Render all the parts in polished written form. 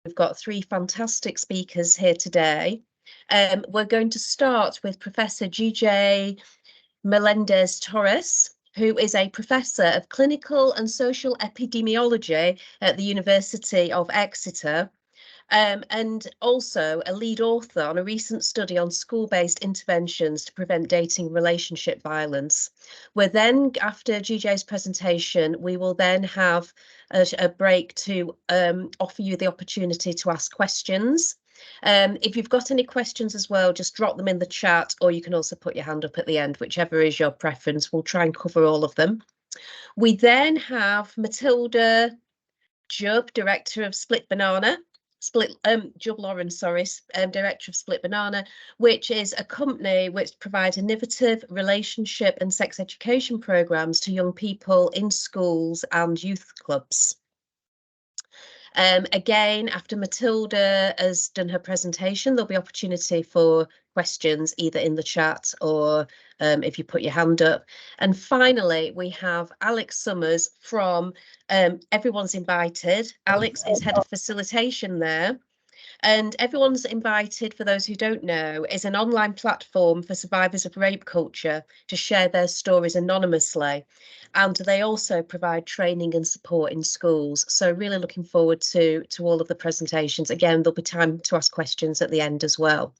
We've got three fantastic speakers here today. We're going to start with Professor GJ Melendez-Torres, who is a professor of clinical and social epidemiology at the University of Exeter, and also a lead author on a recent study on school-based interventions to prevent dating relationship violence. We're then, after GJ's presentation, we will then have a break to offer you the opportunity to ask questions. If you've got any questions as well, just drop them in the chat, or you can also put your hand up at the end, whichever is your preference. We'll try and cover all of them. We then have Matilda Jubb, Director of Jubb Lawrence, Director of Split Banana, which is a company which provides innovative relationship and sex education programs to young people in schools and youth clubs. Again, after Matilda has done her presentation, there'll be opportunity for questions either in the chat or if you put your hand up. And finally, we have Alex Summers from Everyone's Invited. Alex is head of facilitation there. And Everyone's Invited, for those who don't know, is an online platform for survivors of rape culture to share their stories anonymously. And they also provide training and support in schools. So really looking forward to all of the presentations. Again, there'll be time to ask questions at the end as well.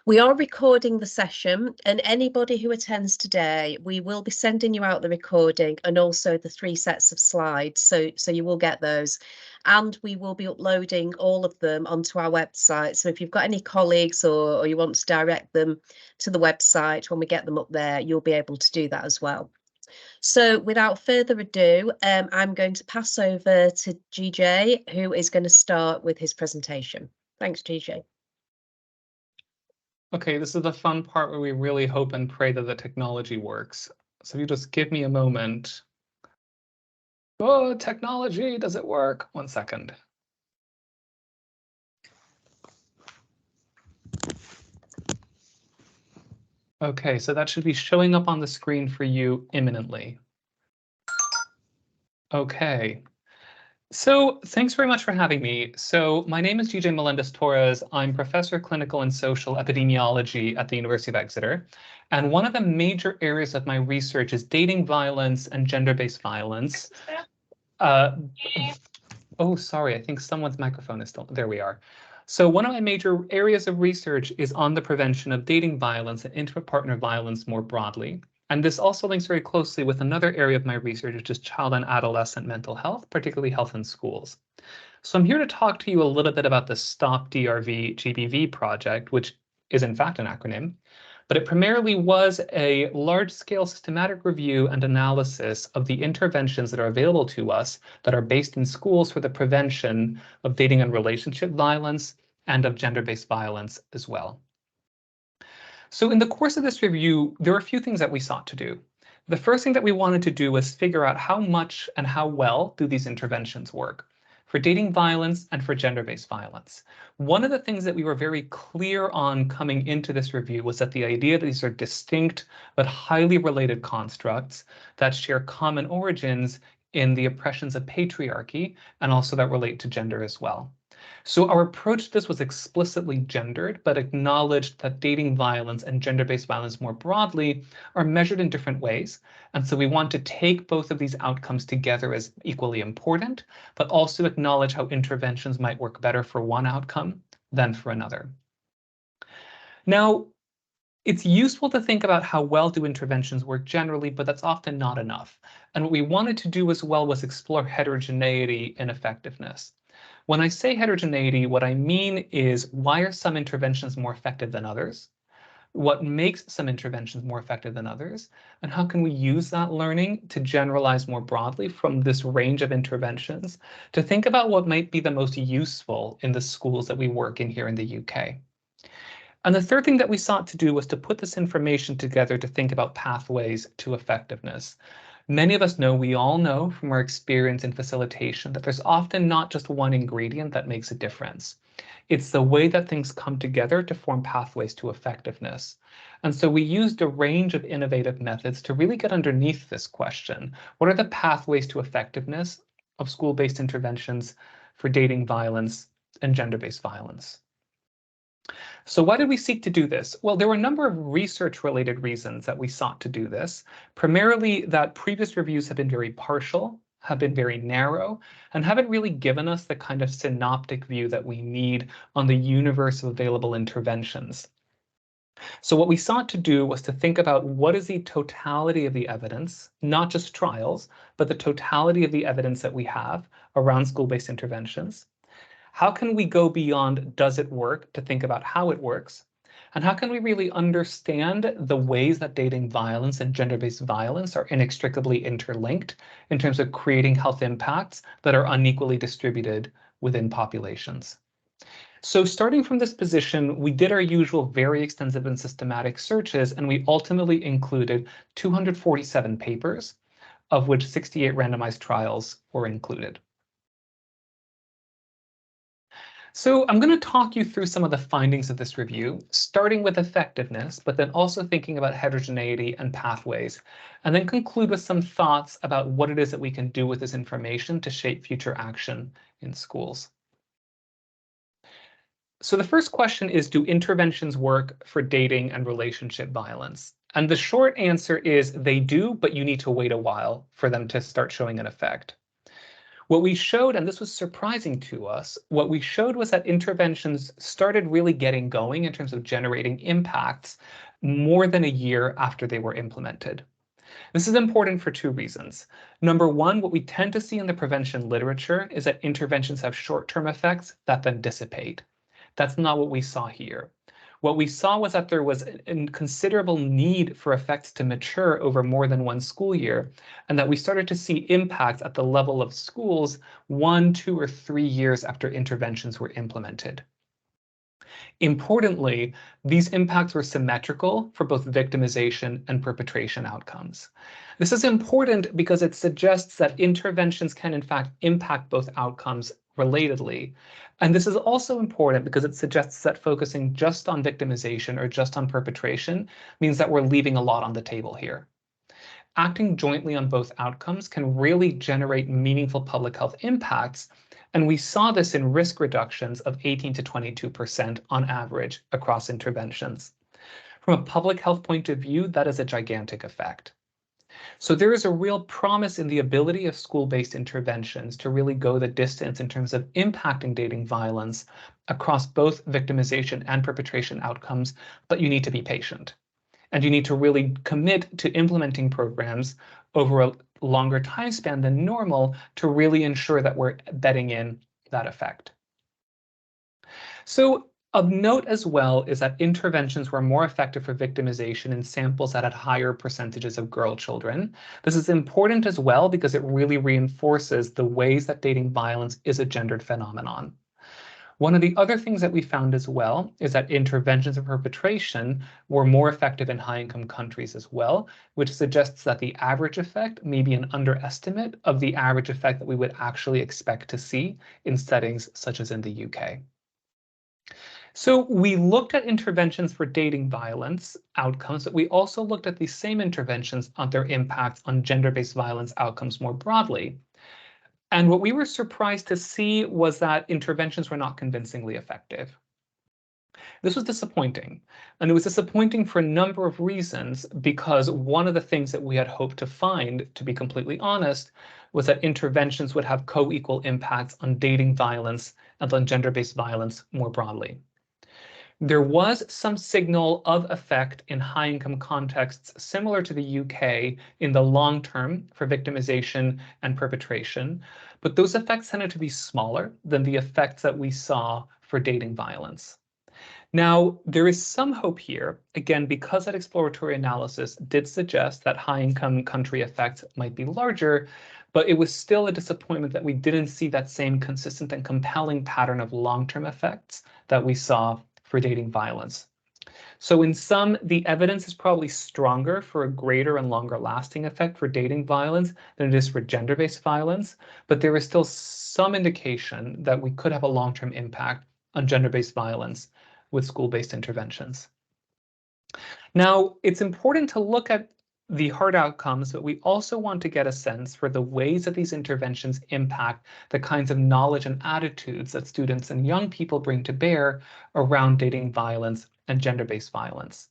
We are recording the session, and anybody who attends today, we will be sending you out the recording and also the 3 sets of slides, so you will get those. And we will be uploading all of them onto our website. So if you've got any colleagues or you want to direct them to the website when we get them up there, you'll be able to do that as well. So without further ado, I'm going to pass over to GJ, who is going to start with his presentation. Thanks, GJ. Okay, this is the fun part where we really hope and pray that the technology works. So if you just give me a moment. Oh, technology, does it work? 1 second. Okay, so that should be showing up on the screen for you imminently. Okay. So thanks very much for having me. So my name is GJ Melendez-Torres. I'm Professor of Clinical and Social Epidemiology at the University of Exeter. And one of the major areas of my research is dating violence and gender-based violence. Oh, sorry, I think someone's microphone is still, there we are. So one of my major areas of research is on the prevention of dating violence and intimate partner violence more broadly. And this also links very closely with another area of my research, which is child and adolescent mental health, particularly health in schools. So I'm here to talk to you a little bit about the Stop DRV GBV project, which is in fact an acronym, but it primarily was a large-scale systematic review and analysis of the interventions that are available to us that are based in schools for the prevention of dating and relationship violence and of gender-based violence as well. So in the course of this review, there were a few things that we sought to do. The first thing that we wanted to do was figure out how much and how well do these interventions work for dating violence and for gender-based violence. One of the things that we were very clear on coming into this review was that the idea that these are distinct but highly related constructs that share common origins in the oppressions of patriarchy and also that relate to gender as well. So our approach to this was explicitly gendered, but acknowledged that dating violence and gender-based violence more broadly are measured in different ways. And so we want to take both of these outcomes together as equally important, but also acknowledge how interventions might work better for one outcome than for another. Now, it's useful to think about how well do interventions work generally, but that's often not enough. And what we wanted to do as well was explore heterogeneity in effectiveness. When I say heterogeneity, what I mean is why are some interventions more effective than others? What makes some interventions more effective than others? And how can we use that learning to generalize more broadly from this range of interventions to think about what might be the most useful in the schools that we work in here in the UK? And the third thing that we sought to do was to put this information together to think about pathways to effectiveness. Many of us know, we all know from our experience in facilitation, that there's often not just one ingredient that makes a difference. It's the way that things come together to form pathways to effectiveness. And so we used a range of innovative methods to really get underneath this question. What are the pathways to effectiveness of school-based interventions for dating violence and gender-based violence. So why did we seek to do this? Well, there were a number of research-related reasons that we sought to do this. Primarily that previous reviews have been very partial, have been very narrow, and haven't really given us the kind of synoptic view that we need on the universe of available interventions. So what we sought to do was to think about what is the totality of the evidence, not just trials, but the totality of the evidence that we have around school-based interventions. How can we go beyond does it work to think about how it works? And how can we really understand the ways that dating violence and gender-based violence are inextricably interlinked in terms of creating health impacts that are unequally distributed within populations? So starting from this position, we did our usual very extensive and systematic searches, and we ultimately included 247 papers, of which 68 randomized trials were included. So I'm going to talk you through some of the findings of this review, starting with effectiveness, but then also thinking about heterogeneity and pathways, and then conclude with some thoughts about what it is that we can do with this information to shape future action in schools. So the first question is, do interventions work for dating and relationship violence? And the short answer is they do, but you need to wait a while for them to start showing an effect. What we showed, and this was surprising to us, what we showed was that interventions started really getting going in terms of generating impacts more than a year after they were implemented. This is important for two reasons. Number one, what we tend to see in the prevention literature is that interventions have short-term effects that then dissipate. That's not what we saw here. What we saw was that there was a considerable need for effects to mature over more than one school year, and that we started to see impacts at the level of schools 1, 2, or 3 years after interventions were implemented. Importantly, these impacts were symmetrical for both victimization and perpetration outcomes. This is important because it suggests that interventions can in fact impact both outcomes relatedly. And this is also important because it suggests that focusing just on victimization or just on perpetration means that we're leaving a lot on the table here. Acting jointly on both outcomes can really generate meaningful public health impacts, and we saw this in risk reductions of 18 to 22% on average across interventions. From a public health point of view, that is a gigantic effect. So there is a real promise in the ability of school-based interventions to really go the distance in terms of impacting dating violence across both victimization and perpetration outcomes, but you need to be patient. And you need to really commit to implementing programs over a longer time span than normal to really ensure that we're bedding in that effect. So of note as well is that interventions were more effective for victimization in samples that had higher percentages of girl children. This is important as well because it really reinforces the ways that dating violence is a gendered phenomenon. One of the other things that we found as well is that interventions of perpetration were more effective in high-income countries as well, which suggests that the average effect may be an underestimate of the average effect that we would actually expect to see in settings such as in the UK. So we looked at interventions for dating violence outcomes, but we also looked at these same interventions on their impacts on gender-based violence outcomes more broadly. And what we were surprised to see was that interventions were not convincingly effective. This was disappointing, and it was disappointing for a number of reasons, because one of the things that we had hoped to find, to be completely honest, was that interventions would have co-equal impacts on dating violence and on gender-based violence more broadly. There was some signal of effect in high-income contexts similar to the UK in the long term for victimization and perpetration, but those effects tended to be smaller than the effects that we saw for dating violence. Now, there is some hope here, again, because that exploratory analysis did suggest that high-income country effects might be larger, but it was still a disappointment that we didn't see that same consistent and compelling pattern of long-term effects that we saw for dating violence. So in sum, the evidence is probably stronger for a greater and longer lasting effect for dating violence than it is for gender-based violence, but there is still some indication that we could have a long-term impact on gender-based violence with school-based interventions. Now, it's important to look at the hard outcomes, but we also want to get a sense for the ways that these interventions impact the kinds of knowledge and attitudes that students and young people bring to bear around dating violence and gender-based violence.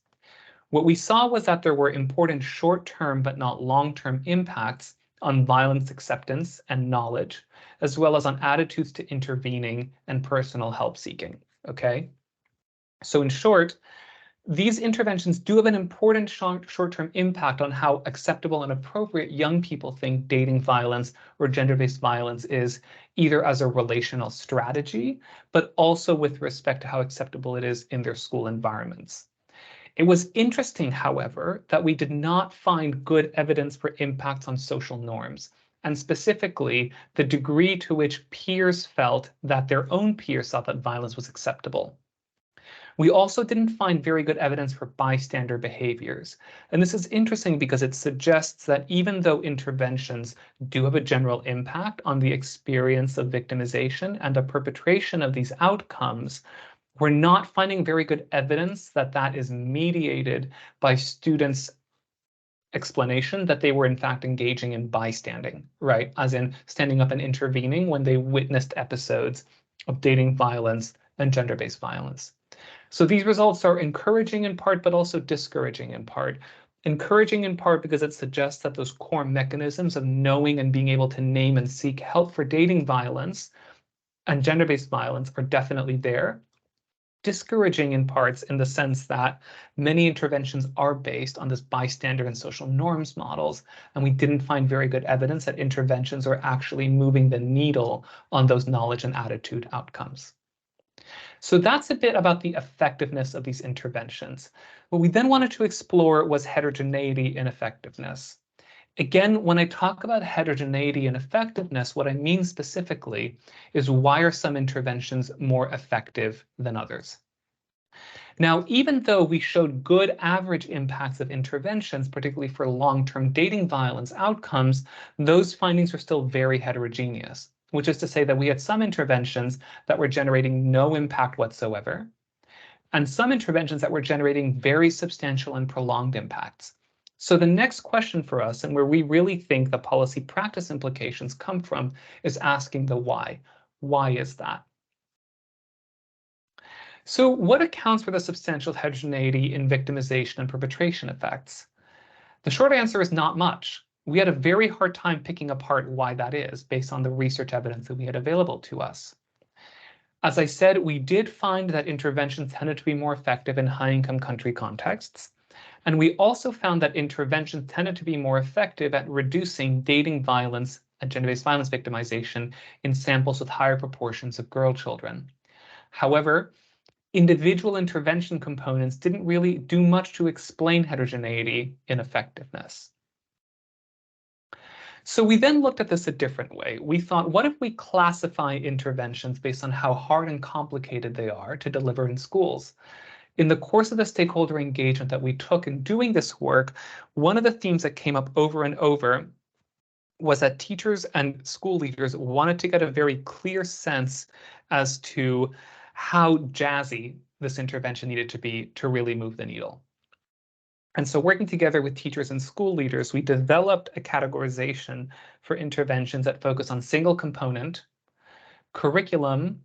What we saw was that there were important short-term but not long-term impacts on violence acceptance and knowledge, as well as on attitudes to intervening and personal help seeking. Okay? So in short, these interventions do have an important short-term impact on how acceptable and appropriate young people think dating violence or gender-based violence is, either as a relational strategy, but also with respect to how acceptable it is in their school environments. It was interesting, however, that we did not find good evidence for impacts on social norms, and specifically the degree to which peers felt that their own peers thought that violence was acceptable. We also didn't find very good evidence for bystander behaviors. And this is interesting because it suggests that even though interventions do have a general impact on the experience of victimization and the perpetration of these outcomes, we're not finding very good evidence that that is mediated by students' explanation that they were in fact engaging in bystanding, right? As in standing up and intervening when they witnessed episodes of dating violence and gender-based violence. So these results are encouraging in part, but also discouraging in part. Encouraging in part because it suggests that those core mechanisms of knowing and being able to name and seek help for dating violence and gender-based violence are definitely there. Discouraging in parts in the sense that many interventions are based on this bystander and social norms models, and we didn't find very good evidence that interventions are actually moving the needle on those knowledge and attitude outcomes. So that's a bit about the effectiveness of these interventions. What we then wanted to explore was heterogeneity in effectiveness. Again, when I talk about heterogeneity and effectiveness, what I mean specifically is why are some interventions more effective than others? Now, even though we showed good average impacts of interventions, particularly for long-term dating violence outcomes, those findings are still very heterogeneous, which is to say that we had some interventions that were generating no impact whatsoever, and some interventions that were generating very substantial and prolonged impacts. So the next question for us, and where we really think the policy practice implications come from, is asking the why. Why is that? So what accounts for the substantial heterogeneity in victimization and perpetration effects? The short answer is not much. We had a very hard time picking apart why that is based on the research evidence that we had available to us. As I said, we did find that interventions tended to be more effective in high-income country contexts. And we also found that interventions tended to be more effective at reducing dating violence and gender-based violence victimization in samples with higher proportions of girl children. However, individual intervention components didn't really do much to explain heterogeneity in effectiveness. So we then looked at this a different way. We thought, what if we classify interventions based on how hard and complicated they are to deliver in schools? In the course of the stakeholder engagement that we took in doing this work, one of the themes that came up over and over was that teachers and school leaders wanted to get a very clear sense as to how jazzy this intervention needed to be to really move the needle. And so working together with teachers and school leaders, we developed a categorization for interventions that focus on single component, curriculum,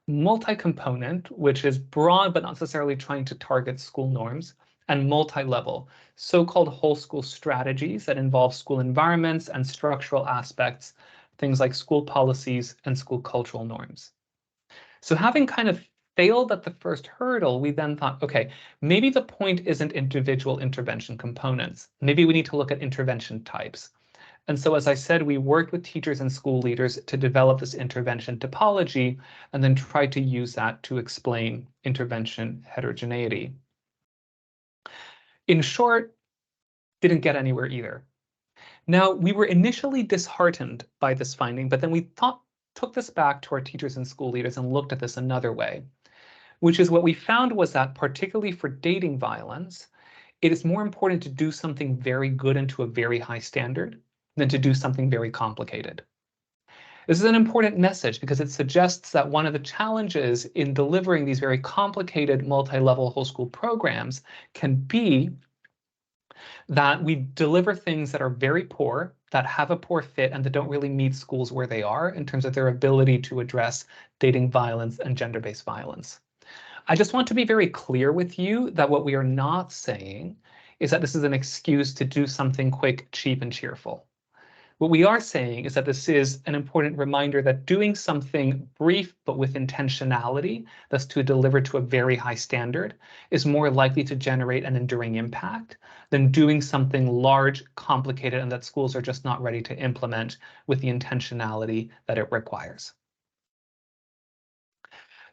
multi-component, which is broad but not necessarily trying to target school norms, and multi-level, so-called whole school strategies that involve school environments and structural aspects, things like school policies and school cultural norms. So having kind of failed at the first hurdle, we then thought, okay, maybe the point isn't individual intervention components. Maybe we need to look at intervention types. And so, as I said, we worked with teachers and school leaders to develop this intervention topology and then try to use that to explain intervention heterogeneity. In short, didn't get anywhere either. Now, we were initially disheartened by this finding, but then we took this back to our teachers and school leaders and looked at this another way, which is what we found was that particularly for dating violence, it is more important to do something very good and to a very high standard than to do something very complicated. This is an important message because it suggests that one of the challenges in delivering these very complicated multi-level whole school programs can be that we deliver things that are very poor, that have a poor fit, and that don't really meet schools where they are in terms of their ability to address dating violence and gender-based violence. I just want to be very clear with you that what we are not saying is that this is an excuse to do something quick, cheap, and cheerful. What we are saying is that this is an important reminder that doing something brief but with intentionality, thus to deliver to a very high standard, is more likely to generate an enduring impact than doing something large, complicated, and that schools are just not ready to implement with the intentionality that it requires.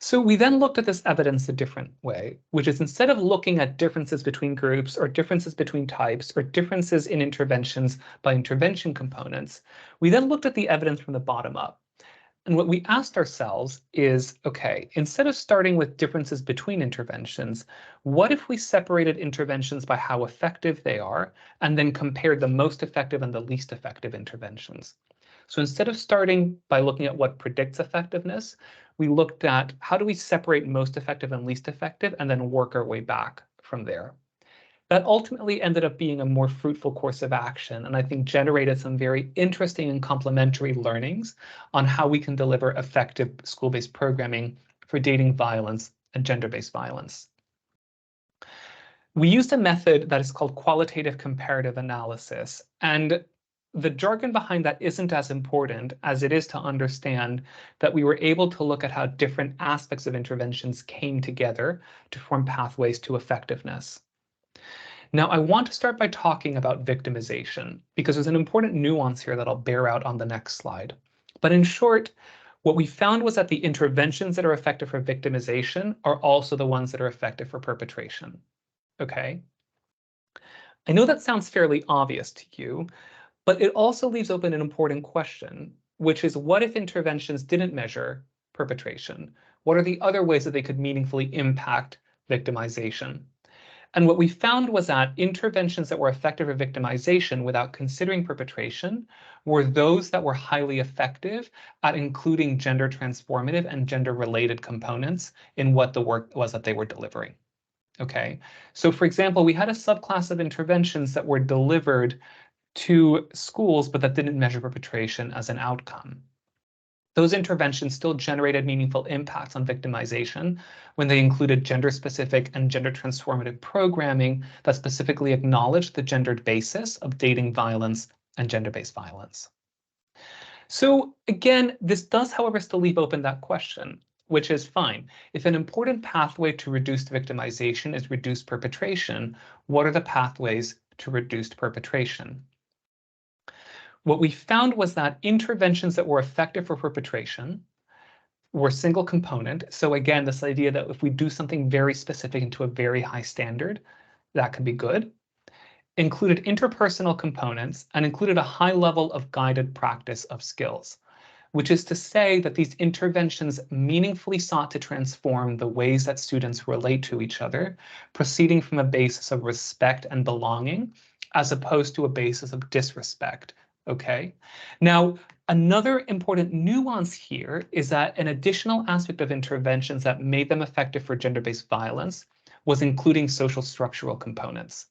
So we then looked at this evidence a different way, which is instead of looking at differences between groups or differences between types or differences in interventions by intervention components, we then looked at the evidence from the bottom up. And what we asked ourselves is, okay, instead of starting with differences between interventions, what if we separated interventions by how effective they are and then compared the most effective and the least effective interventions? So instead of starting by looking at what predicts effectiveness, we looked at how do we separate most effective and least effective and then work our way back from there. That ultimately ended up being a more fruitful course of action, and I think generated some very interesting and complementary learnings on how we can deliver effective school-based programming for dating violence and gender-based violence. We used a method that is called qualitative comparative analysis, and the jargon behind that isn't as important as it is to understand that we were able to look at how different aspects of interventions came together to form pathways to effectiveness. Now, I want to start by talking about victimization, because there's an important nuance here that I'll bear out on the next slide. But in short, what we found was that the interventions that are effective for victimization are also the ones that are effective for perpetration. Okay? I know that sounds fairly obvious to you, but it also leaves open an important question, which is what if interventions didn't measure perpetration? What are the other ways that they could meaningfully impact victimization? And what we found was that interventions that were effective for victimization without considering perpetration were those that were highly effective at including gender transformative and gender related components in what the work was that they were delivering. Okay, so for example, we had a subclass of interventions that were delivered to schools, but that didn't measure perpetration as an outcome. Those interventions still generated meaningful impacts on victimization when they included gender-specific and gender-transformative programming that specifically acknowledged the gendered basis of dating violence and gender-based violence. So again, this does, however, still leave open that question, which is fine. If an important pathway to reduced victimization is reduced perpetration, what are the pathways to reduced perpetration? What we found was that interventions that were effective for perpetration were single component. So again, this idea that if we do something very specific into a very high standard, that can be good, included interpersonal components and included a high level of guided practice of skills, which is to say that these interventions meaningfully sought to transform the ways that students relate to each other, proceeding from a basis of respect and belonging, as opposed to a basis of disrespect. Okay. Now, another important nuance here is that an additional aspect of interventions that made them effective for gender-based violence was including social structural components.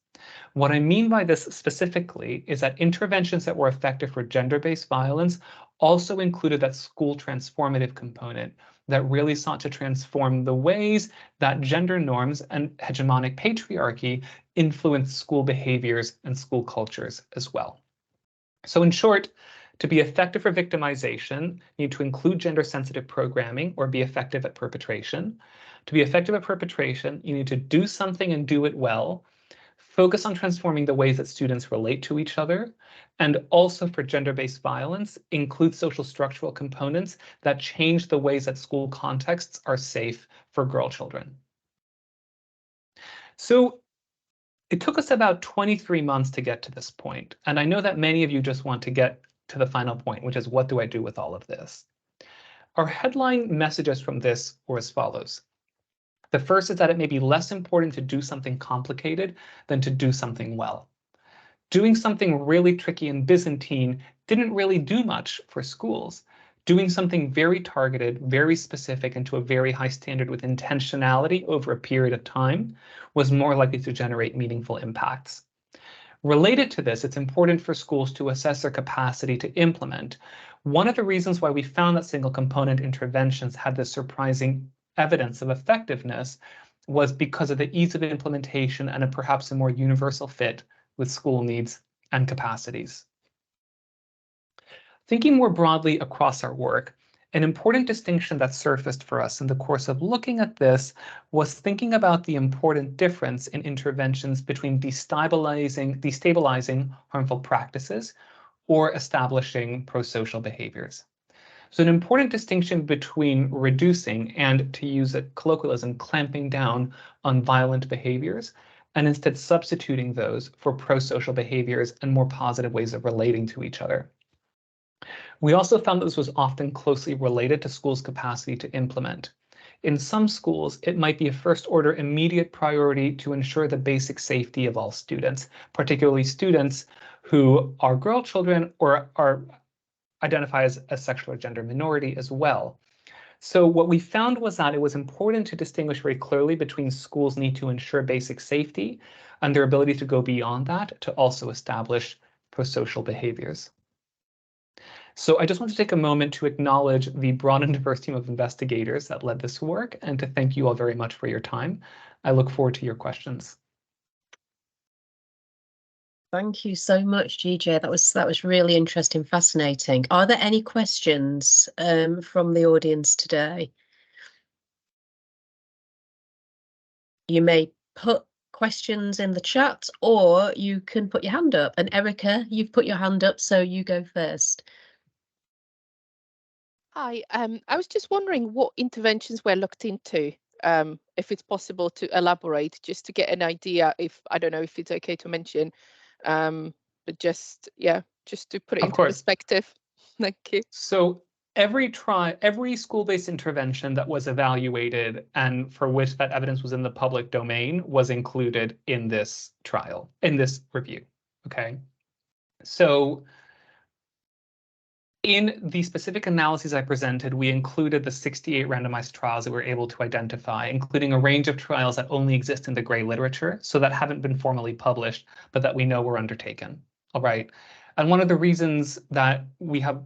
What I mean by this specifically is that interventions that were effective for gender-based violence also included that school transformative component that really sought to transform the ways that gender norms and hegemonic patriarchy influence school behaviors and school cultures as well. So in short, to be effective for victimization, you need to include gender-sensitive programming or be effective at perpetration. To be effective at perpetration, you need to do something and do it well, focus on transforming the ways that students relate to each other, and also for gender-based violence, include social structural components that change the ways that school contexts are safe for girl children. So it took us about 23 months to get to this point, and I know that many of you just want to get to the final point, which is what do I do with all of this? Our headline messages from this were as follows. The first is that it may be less important to do something complicated than to do something well. Doing something really tricky and Byzantine didn't really do much for schools. Doing something very targeted, very specific, and to a very high standard with intentionality over a period of time was more likely to generate meaningful impacts. Related to this, it's important for schools to assess their capacity to implement. One of the reasons why we found that single component interventions had this surprising evidence of effectiveness was because of the ease of implementation and perhaps a more universal fit with school needs and capacities. Thinking more broadly across our work, an important distinction that surfaced for us in the course of looking at this was thinking about the important difference in interventions between destabilizing harmful practices or establishing pro-social behaviors. So an important distinction between reducing and, to use a colloquialism, clamping down on violent behaviors, and instead substituting those for pro-social behaviors and more positive ways of relating to each other. We also found that this was often closely related to schools' capacity to implement. In some schools, it might be a first-order immediate priority to ensure the basic safety of all students, particularly students who are girl children or are identify as a sexual or gender minority as well. So what we found was that it was important to distinguish very clearly between schools' need to ensure basic safety and their ability to go beyond that to also establish pro-social behaviors. So I just want to take a moment to acknowledge the broad and diverse team of investigators that led this work and to thank you all very much for your time. I look forward to your questions. Thank you so much, GJ. That was really interesting, fascinating. Are there any questions from the audience today? You may put questions in the chat, or you can put your hand up. And Erica, you've put your hand up, so you go first. Hi, I was just wondering what interventions were looked into, if it's possible to elaborate, just to get an idea. If I don't know if it's okay to mention, but just to put it into perspective. Thank you. So every school-based intervention that was evaluated and for which that evidence was in the public domain was included in this trial, in this review. Okay, so in the specific analyses I presented, we included the 68 randomized trials that we were able to identify, including a range of trials that only exist in the gray literature, so that haven't been formally published, but that we know were undertaken. All right. And one of the reasons that we have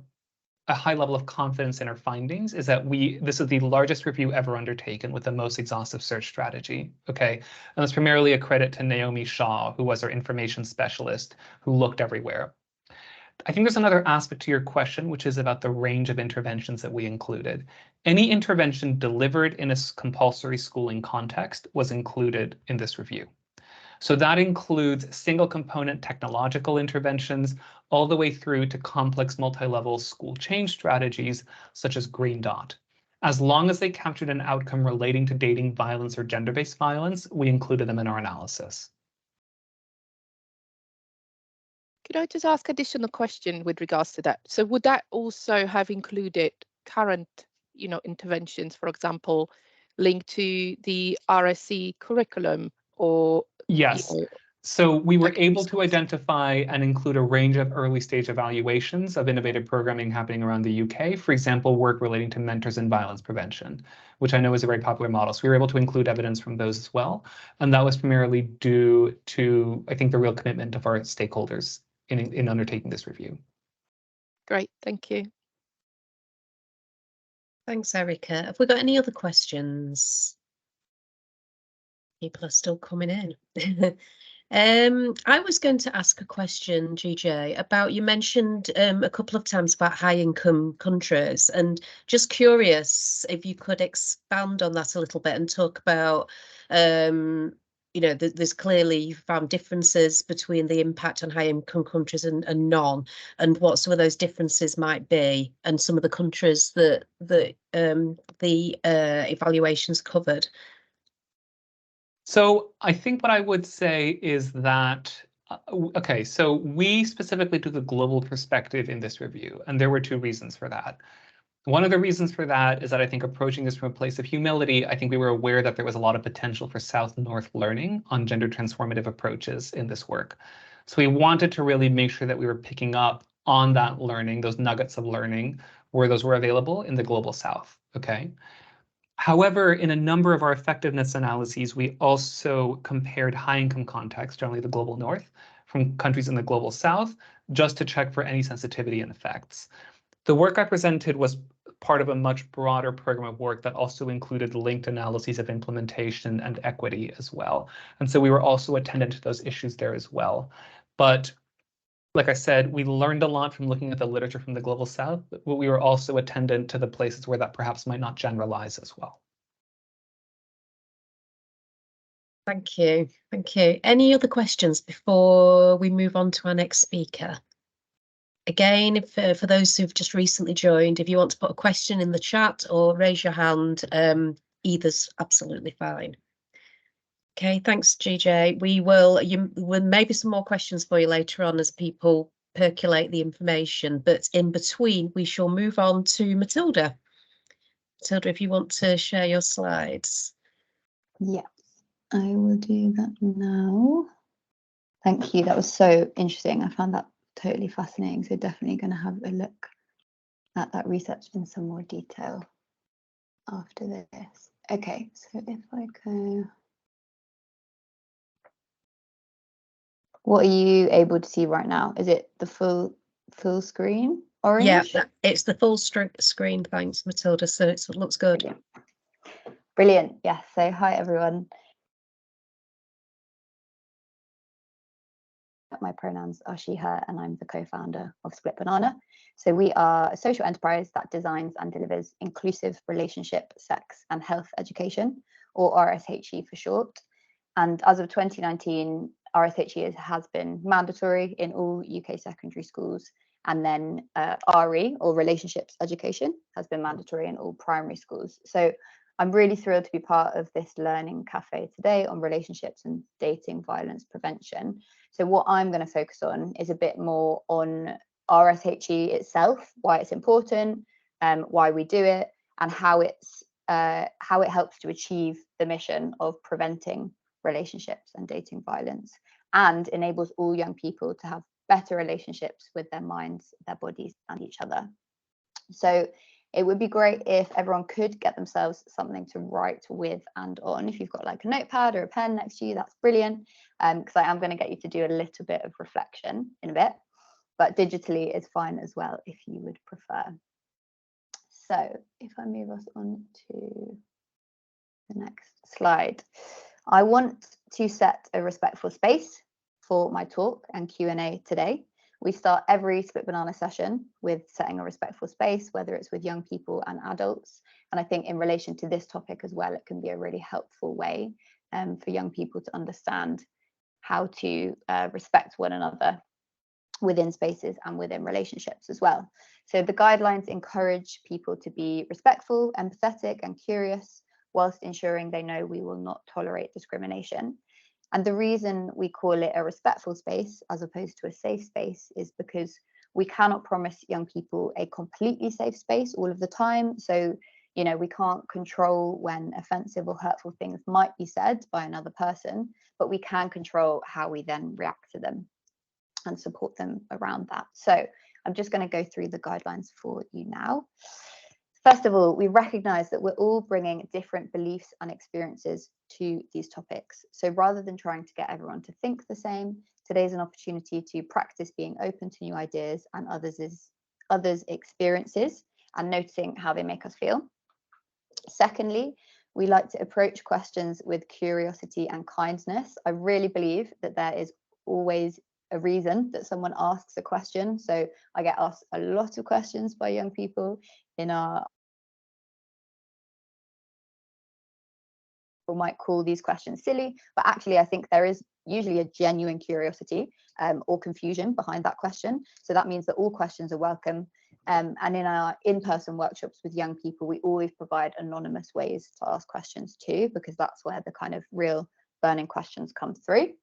a high level of confidence in our findings is that this is the largest review ever undertaken with the most exhaustive search strategy. Okay. And that's primarily a credit to Naomi Shaw, who was our information specialist, who looked everywhere. I think there's another aspect to your question, which is about the range of interventions that we included. Any intervention delivered in a compulsory schooling context was included in this review. So that includes single component technological interventions all the way through to complex multi-level school change strategies such as Green Dot. As long as they captured an outcome relating to dating violence or gender-based violence, we included them in our analysis. Could I just ask additional question with regards to that? So would that also have included current, interventions, for example, linked to the RSC curriculum or? Yes. So we were able to identify and include a range of early stage evaluations of innovative programming happening around the UK. For example, work relating to mentors in violence prevention, which I know is a very popular model. So we were able to include evidence from those as well. And that was primarily due to, I think, the real commitment of our stakeholders in undertaking this review. Great, thank you. Thanks, Erica. Have we got any other questions? People are still coming in. I was going to ask a question, GJ, about, you mentioned a couple of times about high income countries, and just curious if you could expand on that a little bit and talk about, there's clearly you found differences between the impact on high income countries and none, and what some of those differences might be, and some of the countries that the evaluations covered. So I think what I would say is that, okay, so we specifically took a global perspective in this review, and there were two reasons for that. One of the reasons for that is that I think approaching this from a place of humility, I think we were aware that there was a lot of potential for South-North learning on gender transformative approaches in this work. So we wanted to really make sure that we were picking up on that learning, those nuggets of learning, where those were available in the Global South, okay? However, in a number of our effectiveness analyses, we also compared high-income contexts, generally the Global North, from countries in the global south, just to check for any sensitivity and effects. The work I presented was part of a much broader program of work that also included linked analyses of implementation and equity as well. And so we were also attendant to those issues there as well. But like I said, we learned a lot from looking at the literature from the global south, but we were also attendant to the places where that perhaps might not generalize as well. Thank you. Thank you. Any other questions before we move on to our next speaker? Again, if for those who've just recently joined, if you want to put a question in the chat or raise your hand, either's absolutely fine. Okay, thanks, GJ. We will maybe some more questions for you later on as people percolate the information, but in between we shall move on to Matilda. Matilda, if you want to share your slides. Yes, I will do that now. Thank you. That was so interesting. I found that totally fascinating. So definitely going to have a look at that research in some more detail after this. Okay, so if I go, what are you able to see right now? Is it the full screen orange? Yeah, it's the full screen. Thanks, Matilda. So it looks good. Brilliant. Brilliant. Yes. So hi everyone. My pronouns are she, her, and I'm the co-founder of Split Banana. So we are a social enterprise that designs and delivers inclusive relationship, sex, and health education, or RSHE for short. And as of 2019, RSHE has been mandatory in all UK secondary schools. And then RE, or relationships education, has been mandatory in all primary schools. So I'm really thrilled to be part of this Learning Café today on relationships and dating violence prevention. So what I'm going to focus on is a bit more on RSHE itself, why it's important, why we do it, and how it helps to achieve the mission of preventing relationships and dating violence, and enables all young people to have better relationships with their minds, their bodies, and each other. So it would be great if everyone could get themselves something to write with and on. If you've got like a notepad or a pen next to you, that's brilliant, because I am going to get you to do a little bit of reflection in a bit, but digitally is fine as well if you would prefer. So if I move us on to the next slide, I want to set a respectful space for my talk and Q&A today. We start every Split Banana session with setting a respectful space, whether it's with young people and adults. And I think in relation to this topic as well, it can be a really helpful way for young people to understand how to respect one another within spaces and within relationships as well. So the guidelines encourage people to be respectful, empathetic, and curious, whilst ensuring they know we will not tolerate discrimination. And the reason we call it a respectful space as opposed to a safe space is because we cannot promise young people a completely safe space all of the time. So, you know, we can't control when offensive or hurtful things might be said by another person, but we can control how we then react to them and support them around that. So I'm just going to go through the guidelines for you now. First of all, we recognize that we're all bringing different beliefs and experiences to these topics. So rather than trying to get everyone to think the same, today's an opportunity to practice being open to new ideas and others' experiences and noticing how they make us feel. Secondly, we like to approach questions with curiosity and kindness. I really believe that there is always a reason that someone asks a question. So I get asked a lot of questions by young people in our people might call these questions silly, but actually I think there is usually a genuine curiosity or confusion behind that question. So that means that all questions are welcome. And in our in-person workshops with young people, we always provide anonymous ways to ask questions too, because that's where the kind of real burning questions come through.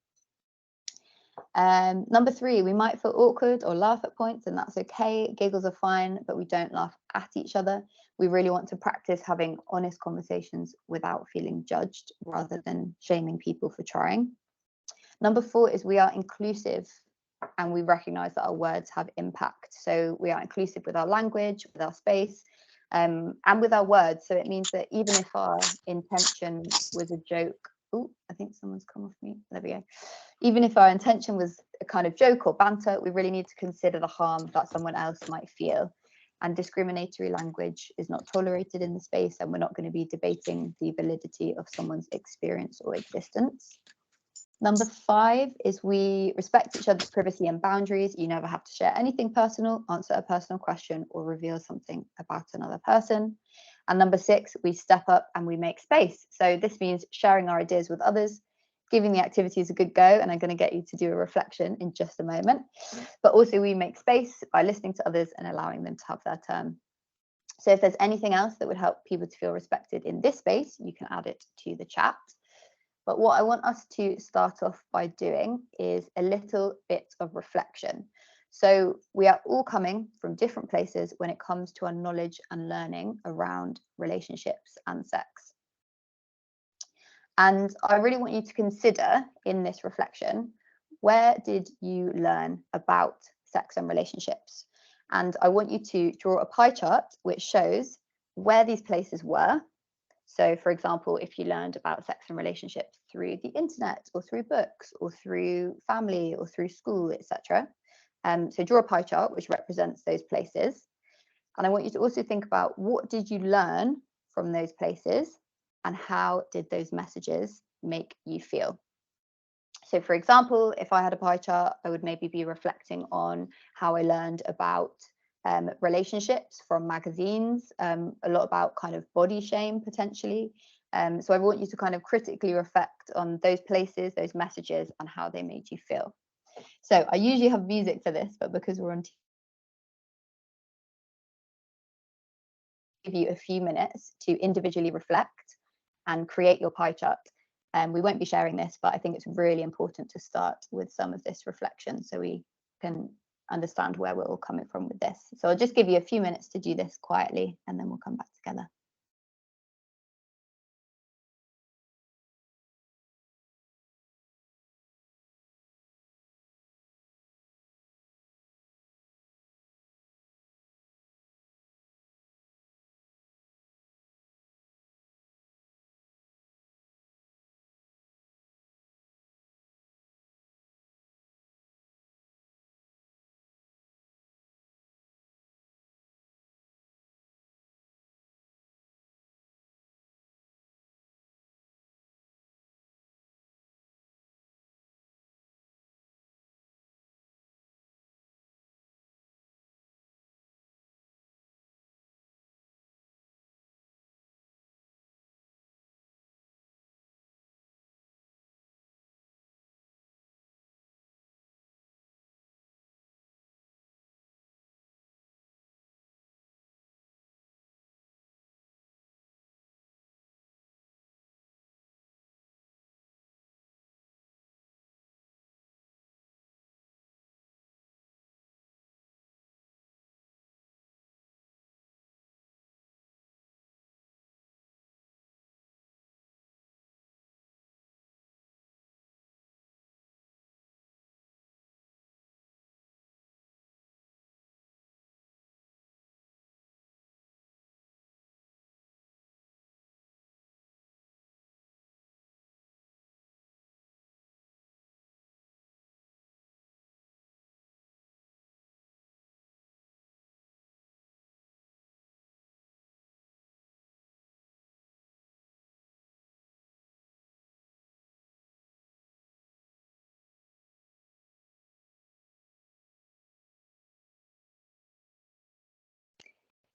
Number 3, we might feel awkward or laugh at points, and that's okay. Giggles are fine, but we don't laugh at each other. We really want to practice having honest conversations without feeling judged, rather than shaming people for trying. Number 4 is we are inclusive, and we recognize that our words have impact. So we are inclusive with our language, with our space, and with our words. So it means that even if our intention was a joke oh, I think someone's come off mute. There we go. Even if our intention was a kind of joke or banter, we really need to consider the harm that someone else might feel. And discriminatory language is not tolerated in the space, and we're not going to be debating the validity of someone's experience or existence. Number 5 is we respect each other's privacy and boundaries. You never have to share anything personal, answer a personal question, or reveal something about another person. And number 6, we step up and we make space. So this means sharing our ideas with others, giving the activities a good go, and I'm going to get you to do a reflection in just a moment. But also we make space by listening to others and allowing them to have their turn. So if there's anything else that would help people to feel respected in this space, you can add it to the chat. But what I want us to start off by doing is a little bit of reflection. So we are all coming from different places when it comes to our knowledge and learning around relationships and sex. And I really want you to consider in this reflection, where did you learn about sex and relationships? And I want you to draw a pie chart which shows where these places were. So, for example, if you learned about sex and relationships through the internet or through books or through family or through school, etc. So draw a pie chart which represents those places. And I want you to also think about, what did you learn from those places and how did those messages make you feel? So, for example, if I had a pie chart, I would maybe be reflecting on how I learned about relationships from magazines, a lot about kind of body shame potentially. So I want you to kind of critically reflect on those places, those messages, and how they made you feel. So I usually have music for this, but because we're on give you a few minutes to individually reflect and create your pie chart. We won't be sharing this, but I think it's really important to start with some of this reflection so we can understand where we're all coming from with this. So I'll just give you a few minutes to do this quietly, and then we'll come back together.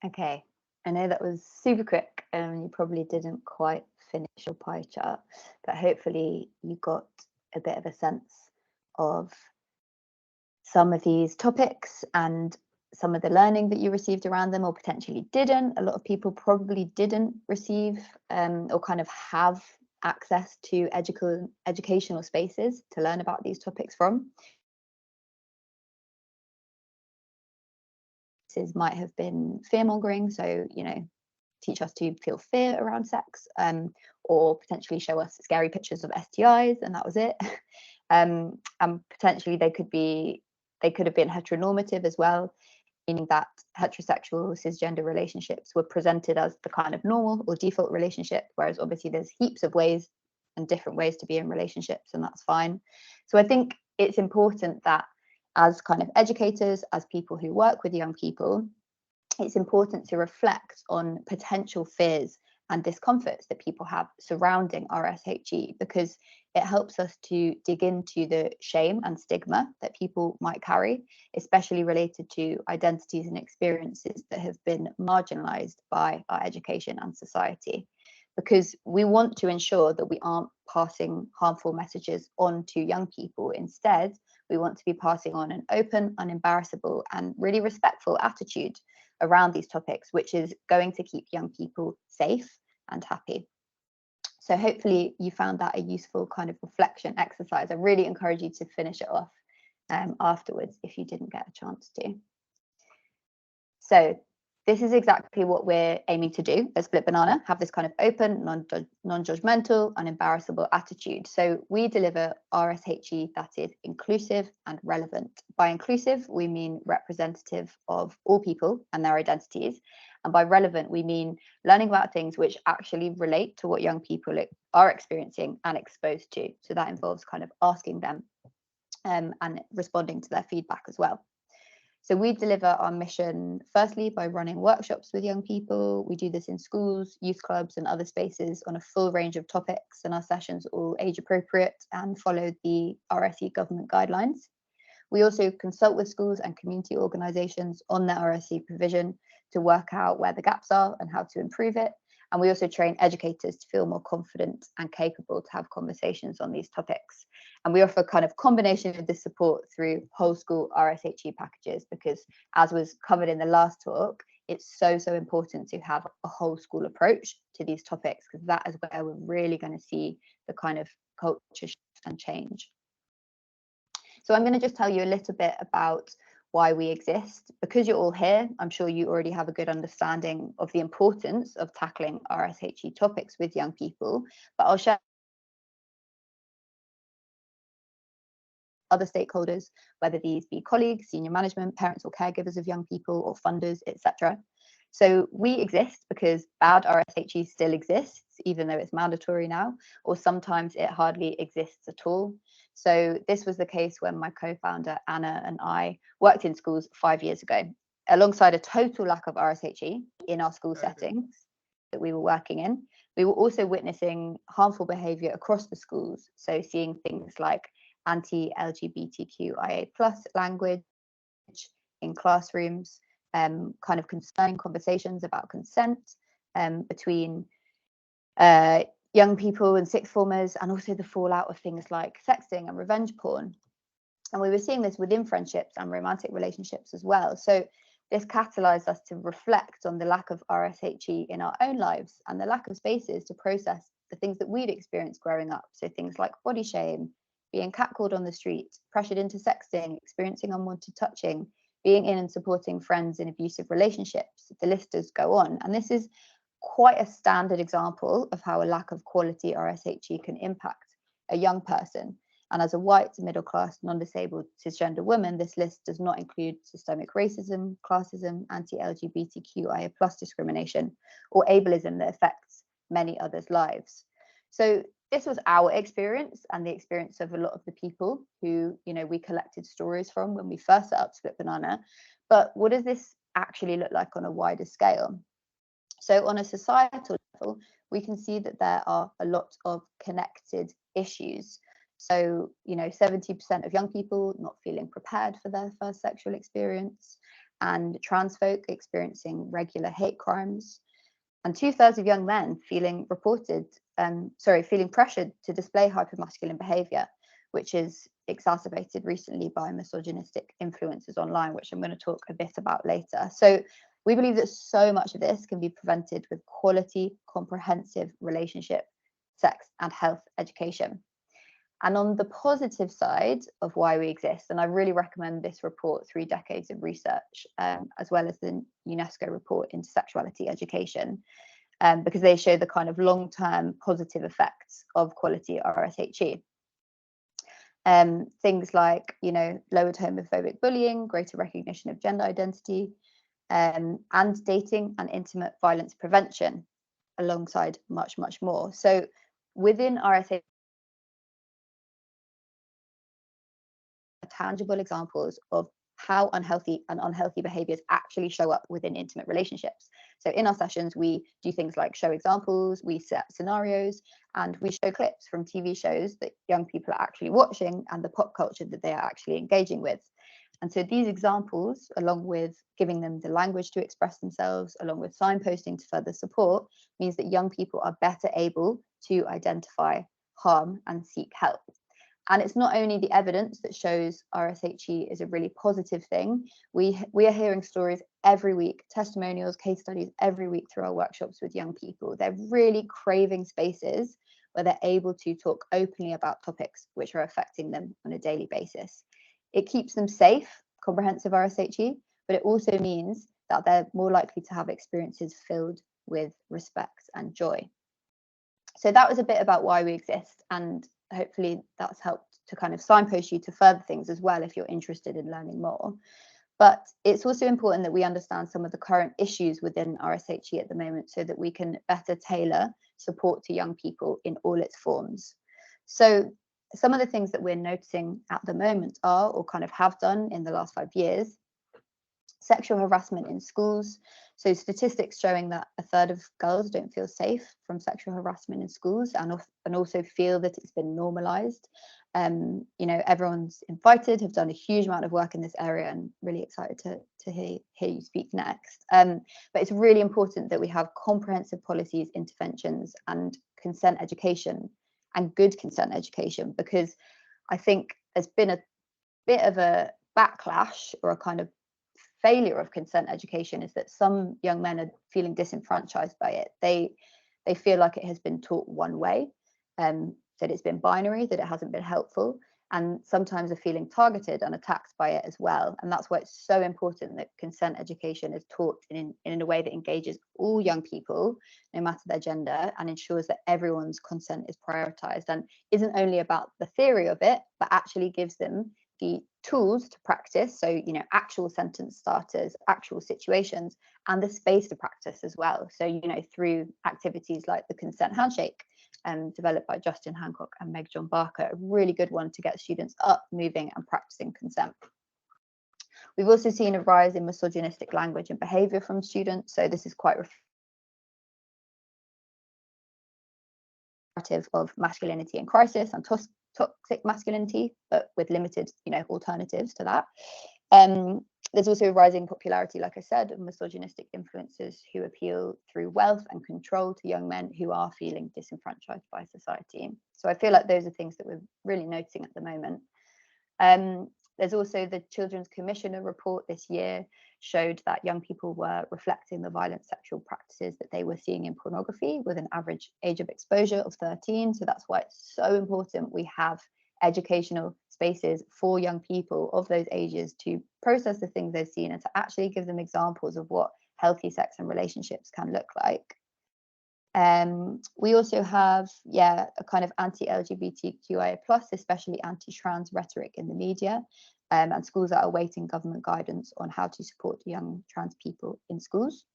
Okay, I know that was super quick and you probably didn't quite finish your pie chart, but hopefully you got a bit of a sense of some of these topics and some of the learning that you received around them, or potentially didn't. A lot of people probably didn't receive or kind of have access to educational spaces to learn about these topics from. Might have been fear-mongering, so teach us to feel fear around sex, or potentially show us scary pictures of STIs, and that was it. And potentially they could have been heteronormative as well, meaning that heterosexual cisgender relationships were presented as the kind of normal or default relationship, whereas obviously there's heaps of ways and different ways to be in relationships, and that's fine. So I think it's important that as kind of educators, as people who work with young people, it's important to reflect on potential fears and discomforts that people have surrounding RSHE, because it helps us to dig into the shame and stigma that people might carry, especially related to identities and experiences that have been marginalized by our education and society. Because we want to ensure that we aren't passing harmful messages on to young people. Instead, we want to be passing on an open, unembarrassable, and really respectful attitude around these topics, which is going to keep young people safe and happy. So hopefully you found that a useful kind of reflection exercise. I really encourage you to finish it off afterwards if you didn't get a chance to. So this is exactly what we're aiming to do at Split Banana, have this kind of open, non-judgmental, unembarrassable attitude. So we deliver RSHE that is inclusive and relevant. By inclusive, we mean representative of all people and their identities. And by relevant, we mean learning about things which actually relate to what young people are experiencing and exposed to. So that involves kind of asking them and responding to their feedback as well. So we deliver our mission firstly by running workshops with young people. We do this in schools, youth clubs, and other spaces on a full range of topics, and our sessions are all age appropriate and follow the RSE government guidelines. We also consult with schools and community organisations on their RSE provision to work out where the gaps are and how to improve it. And we also train educators to feel more confident and capable to have conversations on these topics. And we offer kind of combination of this support through whole school RSHE packages, because as was covered in the last talk, it's so important to have a whole school approach to these topics, because that is where we're really going to see the kind of culture shift and change. So I'm going to just tell you a little bit about why we exist. Because you're all here, I'm sure you already have a good understanding of the importance of tackling RSHE topics with young people, but I'll share other stakeholders, whether these be colleagues, senior management, parents or caregivers of young people, or funders, etc. So we exist because bad RSHE still exists, even though it's mandatory now, or sometimes it hardly exists at all. So this was the case when my co-founder Anna and I worked in schools 5 years ago, alongside a total lack of RSHE in our school settings that we were working in. We were also witnessing harmful behaviour across the schools, so seeing things like anti-LGBTQIA+ language in classrooms, kind of concerning conversations about consent between young people and sixth formers, and also the fallout of things like sexting and revenge porn. And we were seeing this within friendships and romantic relationships as well. So this catalyzed us to reflect on the lack of RSHE in our own lives and the lack of spaces to process the things that we'd experienced growing up. So things like body shame, being catcalled on the street, pressured into sexting, experiencing unwanted touching, being in and supporting friends in abusive relationships. The list does go on. And this is quite a standard example of how a lack of quality RSHE can impact a young person. And as a white, middle-class, non-disabled, cisgender woman, this list does not include systemic racism, classism, anti-LGBTQIA+ discrimination, or ableism that affects many others' lives. So this was our experience and the experience of a lot of the people who, we collected stories from when we first set up Split Banana. But what does this actually look like on a wider scale? So on a societal level, we can see that there are a lot of connected issues. So, 70% of young people not feeling prepared for their first sexual experience, and trans folk experiencing regular hate crimes, and 2/3 of young men feeling pressured to display hypermasculine behavior, which is exacerbated recently by misogynistic influences online, which I'm going to talk a bit about later. So we believe that so much of this can be prevented with quality, comprehensive relationship, sex, and health education. And on the positive side of why we exist, and I really recommend this report, 3 Decades of Research, as well as the UNESCO report into sexuality education, because they show the kind of long-term positive effects of quality RSHE. Things like, lowered homophobic bullying, greater recognition of gender identity, and dating and intimate violence prevention, alongside much more. So within RSH, tangible examples of how unhealthy behaviors actually show up within intimate relationships. So in our sessions, we do things like show examples, we set scenarios, and we show clips from TV shows that young people are actually watching and the pop culture that they are actually engaging with. And so these examples, along with giving them the language to express themselves, along with signposting to further support, means that young people are better able to identify harm and seek help. And it's not only the evidence that shows RSHE is a really positive thing. We are hearing stories every week, testimonials, case studies every week through our workshops with young people. They're really craving spaces where they're able to talk openly about topics which are affecting them on a daily basis. It keeps them safe, comprehensive RSHE, but it also means that they're more likely to have experiences filled with respect and joy. So that was a bit about why we exist, and hopefully that's helped to kind of signpost you to further things as well if you're interested in learning more. But it's also important that we understand some of the current issues within RSHE at the moment so that we can better tailor support to young people in all its forms. So some of the things that we're noticing at the moment are, or kind of have done in the last 5 years, sexual harassment in schools. So statistics showing that 1/3 of girls don't feel safe from sexual harassment in schools, and also feel that it's been normalized. You know, everyone's invited, have done a huge amount of work in this area, and really excited to hear you speak next. But it's really important that we have comprehensive policies, interventions, and consent education, and good consent education, because I think there's been a bit of a backlash, or a kind of failure of consent education, is that some young men are feeling disenfranchised by it. They feel like it has been taught one way, that it's been binary, that it hasn't been helpful, and sometimes are feeling targeted and attacked by it as well. And that's why it's so important that consent education is taught in a way that engages all young people, no matter their gender, and ensures that everyone's consent is prioritized and isn't only about the theory of it, but actually gives them the tools to practice. So, you know, actual sentence starters, actual situations, and the space to practice as well. So, you know, through activities like the consent handshake, developed by Justin Hancock and Meg John Barker, a really good one to get students up, moving, and practicing consent. We've also seen a rise in misogynistic language and behaviour from students. So this is quite reflective of masculinity in crisis and toxic masculinity, but with limited, you know, alternatives to that. There's also a rising popularity, like I said, of misogynistic influencers who appeal through wealth and control to young men who are feeling disenfranchised by society. So I feel like those are things that we're really noticing at the moment. There's also the Children's Commissioner report this year showed that young people were reflecting the violent sexual practices that they were seeing in pornography, with an average age of exposure of 13. So that's why it's so important we have educational spaces for young people of those ages to process the things they've seen and to actually give them examples of what healthy sex and relationships can look like. We also have, a kind of anti-LGBTQIA+, especially anti-trans rhetoric in the media, and schools that are awaiting government guidance on how to support young trans people in schools.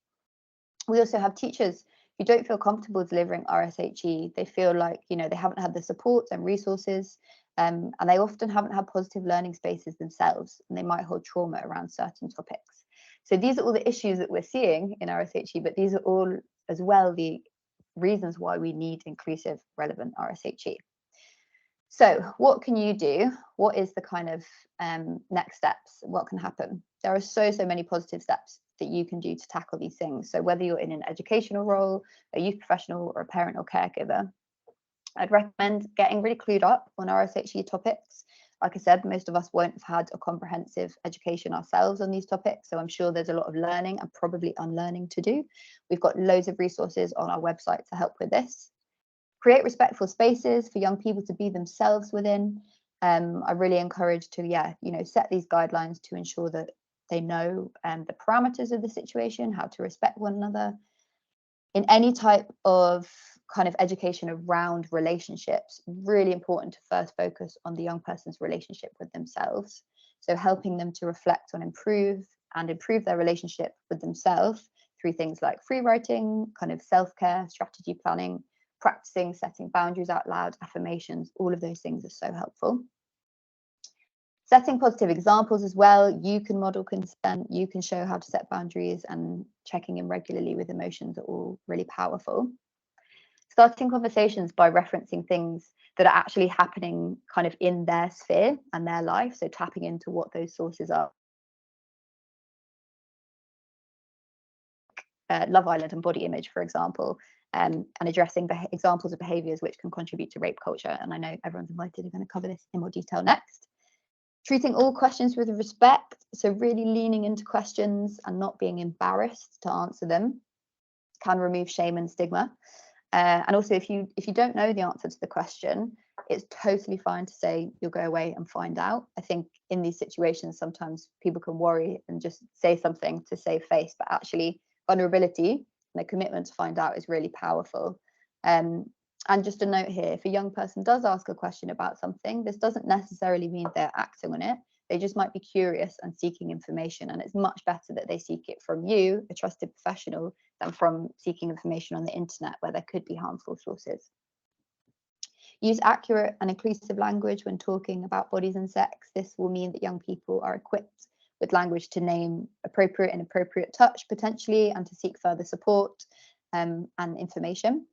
We also have teachers who don't feel comfortable delivering RSHE. They feel like, you know, they haven't had the support and resources, and they often haven't had positive learning spaces themselves, and they might hold trauma around certain topics. So these are all the issues that we're seeing in RSHE, but these are all as well the reasons why we need inclusive, relevant RSHE. So what can you do? What is the kind of next steps? What can happen? There are so many positive steps that you can do to tackle these things. So whether you're in an educational role, a youth professional, or a parent or caregiver, I'd recommend getting really clued up on RSHE topics. Like I said, most of us won't have had a comprehensive education ourselves on these topics, so I'm sure there's a lot of learning and probably unlearning to do. We've got loads of resources on our website to help with this. Create respectful spaces for young people to be themselves within. I really encourage to, set these guidelines to ensure that they know the parameters of the situation, how to respect one another. In any type of kind of education around relationships, really important to first focus on the young person's relationship with themselves. So helping them to reflect on improve their relationship with themselves through things like free writing, kind of self-care, strategy planning, practicing setting boundaries out loud, affirmations, all of those things are so helpful. Setting positive examples as well. You can model consent, you can show how to set boundaries, and checking in regularly with emotions are all really powerful. Starting conversations by referencing things that are actually happening kind of in their sphere and their life. So tapping into what those sources are. Love Island and body image, for example, and addressing examples of behaviours which can contribute to rape culture. And I know everyone's invited. We're going to cover this in more detail next. Treating all questions with respect, so really leaning into questions and not being embarrassed to answer them can remove shame and stigma. And also, if you don't know the answer to the question, it's totally fine to say you'll go away and find out. I think in these situations, sometimes people can worry and just say something to save face, but actually vulnerability and a commitment to find out is really powerful. And just a note here, if a young person does ask a question about something, this doesn't necessarily mean they're acting on it. They just might be curious and seeking information. And it's much better that they seek it from you, a trusted professional, than from seeking information on the internet where there could be harmful sources. Use accurate and inclusive language when talking about bodies and sex. This will mean that young people are equipped with language to name appropriate and inappropriate touch potentially, and to seek further support and information.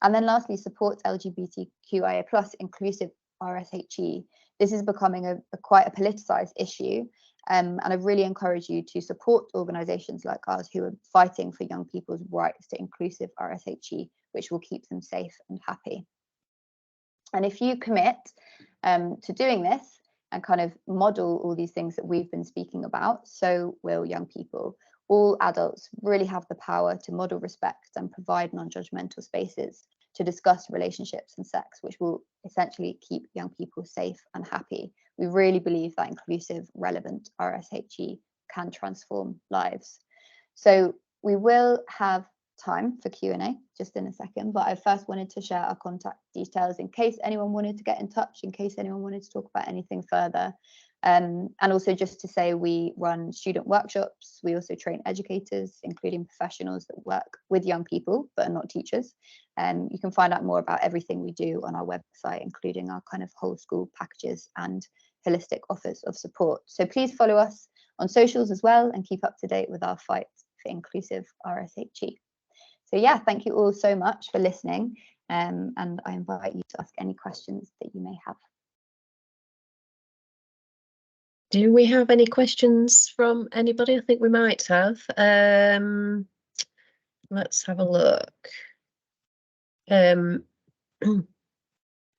And then lastly, support LGBTQIA+ inclusive RSHE. This is becoming quite a politicized issue. And I really encourage you to support organizations like ours who are fighting for young people's rights to inclusive RSHE, which will keep them safe and happy. And if you commit to doing this and kind of model all these things that we've been speaking about, so will young people. All adults really have the power to model respect and provide non-judgmental spaces to discuss relationships and sex, which will essentially keep young people safe and happy. We really believe that inclusive, relevant RSHE can transform lives. So we will have time for Q&A just in a second, but I first wanted to share our contact details in case anyone wanted to get in touch, in case anyone wanted to talk about anything further. And also just to say, we run student workshops. We also train educators, including professionals that work with young people but are not teachers. You can find out more about everything we do on our website, including our kind of whole school packages and holistic offers of support. So please follow us on socials as well and keep up to date with our fight for inclusive RSHE. So yeah, thank you all so much for listening, and I invite you to ask any questions that you may have. Do we have any questions from anybody? I think we might have. Let's have a look.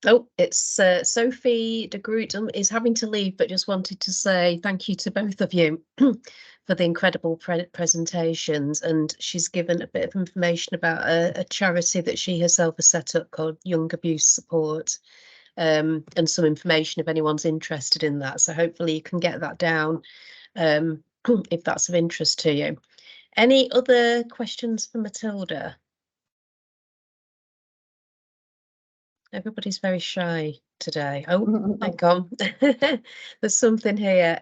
Oh, it's Sophie de Groot is having to leave, but just wanted to say thank you to both of you for the incredible presentations. And she's given a bit of information about a charity that she herself has set up called Young Abuse Support, and some information if anyone's interested in that. So hopefully you can get that down if that's of interest to you. Any other questions for Matilda? Everybody's very shy today. Oh, hang on. There's something here.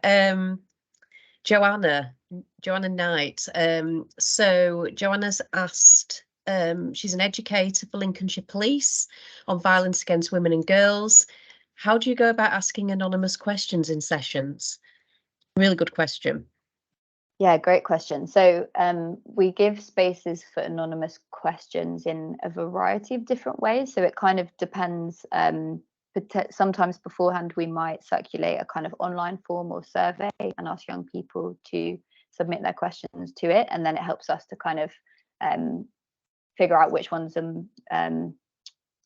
Joanna Knight. So Joanna's asked, she's an educator for Lincolnshire Police on violence against women and girls. How do you go about asking anonymous questions in sessions? Really good question. Yeah, great question. So we give spaces for anonymous questions in a variety of different ways. So it kind of depends. Sometimes beforehand, we might circulate a kind of online form or survey and ask young people to submit their questions to it. And then it helps us to kind of figure out which ones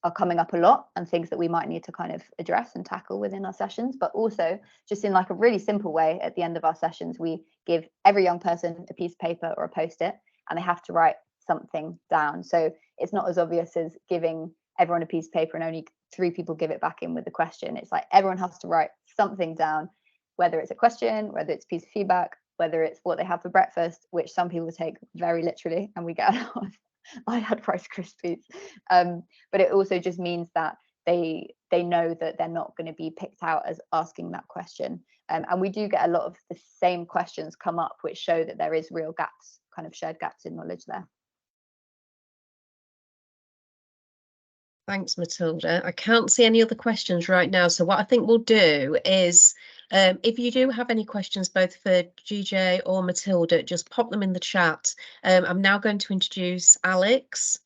are coming up a lot and things that we might need to kind of address and tackle within our sessions. But also just in like a really simple way, at the end of our sessions, we give every young person a piece of paper or a post-it, and they have to write something down. So it's not as obvious as giving everyone a piece of paper and only 3 people give it back in with the question. It's like everyone has to write something down, whether it's a question, whether it's a piece of feedback, whether it's what they have for breakfast, which some people take very literally, and we get a lot of I had Rice Krispies, but it also just means that they know that they're not going to be picked out as asking that question, and we do get a lot of the same questions come up, which show that there is real gaps, kind of shared gaps in knowledge there. Thanks, Matilda. I can't see any other questions right now. So what I think we'll do is, if you do have any questions, both for GJ or Matilda, just pop them in the chat. I'm now going to introduce Alex,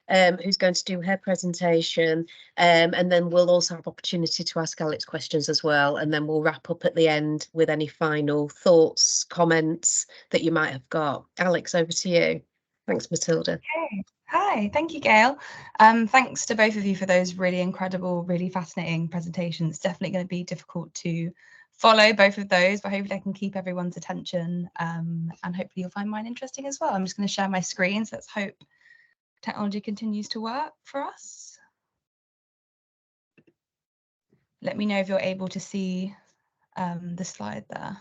who's going to do her presentation. And then we'll also have opportunity to ask Alex questions as well. And then we'll wrap up at the end with any final thoughts, comments that you might have got. Alex, over to you. Thanks, Matilda. Okay. Hi, thank you, Gail. Thanks to both of you for those really incredible, really fascinating presentations. It's definitely going to be difficult to follow both of those, but hopefully I can keep everyone's attention, and hopefully you'll find mine interesting as well. I'm just going to share my screen, so let's hope technology continues to work for us. Let me know if you're able to see the slide there.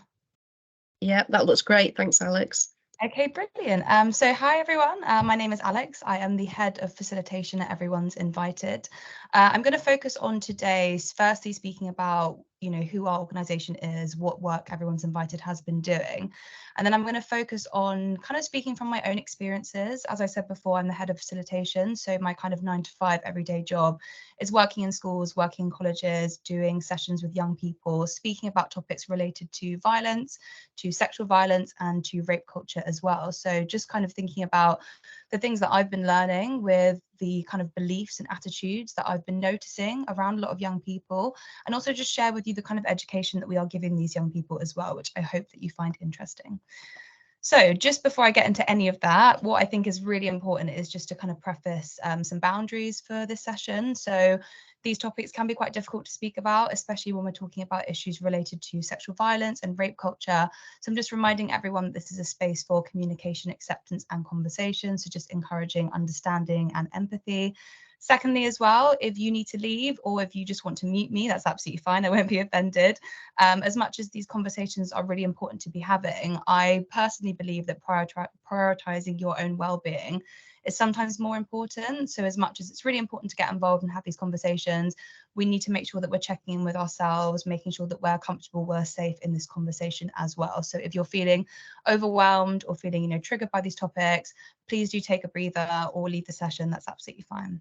Yeah, that looks great. Thanks, Alex. Okay, brilliant. So hi everyone, my name is Alex. I am the head of facilitation at Everyone's Invited. I'm going to focus on today, firstly speaking about, you know, who our organisation is, what work Everyone's Invited has been doing. And then I'm going to focus on kind of speaking from my own experiences. As I said before, I'm the head of facilitation. So my kind of 9-to-5 everyday job is working in schools, working in colleges, doing sessions with young people, speaking about topics related to violence, to sexual violence and to rape culture as well. So just kind of thinking about the things that I've been learning with the kind of beliefs and attitudes that I've been noticing around a lot of young people, and also just share with you the kind of education that we are giving these young people as well, which I hope that you find interesting. So just before I get into any of that, what I think is really important is just to kind of preface some boundaries for this session. So these topics can be quite difficult to speak about, especially when we're talking about issues related to sexual violence and rape culture. So I'm just reminding everyone that this is a space for communication, acceptance and conversation. So just encouraging understanding and empathy. Secondly, as well, if you need to leave or if you just want to mute me, that's absolutely fine. I won't be offended. As much as these conversations are really important to be having, I personally believe that prioritizing your own well-being is sometimes more important. So as much as it's really important to get involved and have these conversations, we need to make sure that we're checking in with ourselves, making sure that we're comfortable, we're safe in this conversation as well. So if you're feeling overwhelmed or feeling, you know, triggered by these topics, please do take a breather or leave the session. That's absolutely fine.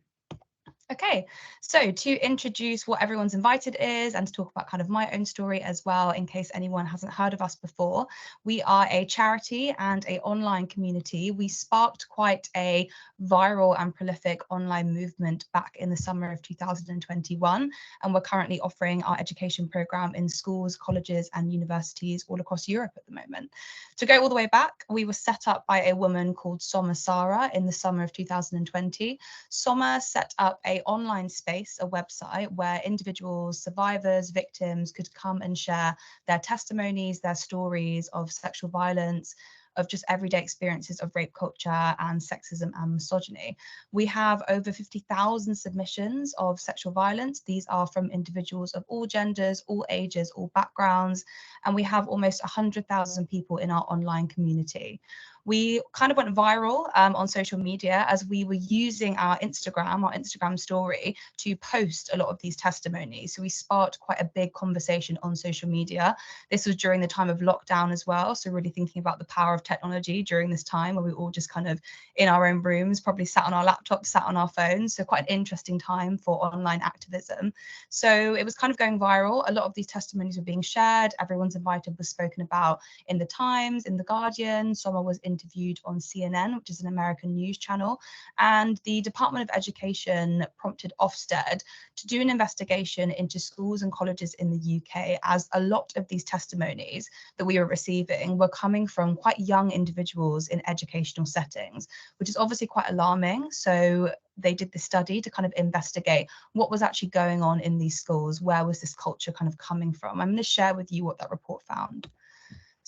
Okay, so to introduce what Everyone's Invited is and to talk about kind of my own story as well, in case anyone hasn't heard of us before, we are a charity and an online community. We sparked quite a viral and prolific online movement back in the summer of 2021, and we're currently offering our education program in schools, colleges and universities all across Europe at the moment. To go all the way back, we were set up by a woman called Soma Sara in the summer of 2020. Soma set up a online space, a website where individuals, survivors, victims could come and share their testimonies, their stories of sexual violence, of just everyday experiences of rape culture and sexism and misogyny. We have over 50,000 submissions of sexual violence. These are from individuals of all genders, all ages, all backgrounds, and we have almost 100,000 people in our online community. We kind of went viral on social media as we were using our Instagram story to post a lot of these testimonies. So we sparked quite a big conversation on social media. This was during the time of lockdown as well. So really thinking about the power of technology during this time where we were all just kind of in our own rooms, probably sat on our laptops, sat on our phones. So quite an interesting time for online activism. So it was kind of going viral. A lot of these testimonies were being shared. Everyone's Invited was spoken about in the Times, in the Guardian. Someone was interviewed on CNN, which is an American news channel, and the Department of Education prompted Ofsted to do an investigation into schools and colleges in the UK, as a lot of these testimonies that we were receiving were coming from quite young individuals in educational settings, which is obviously quite alarming. So they did the study to kind of investigate what was actually going on in these schools, where was this culture kind of coming from. I'm going to share with you what that report found.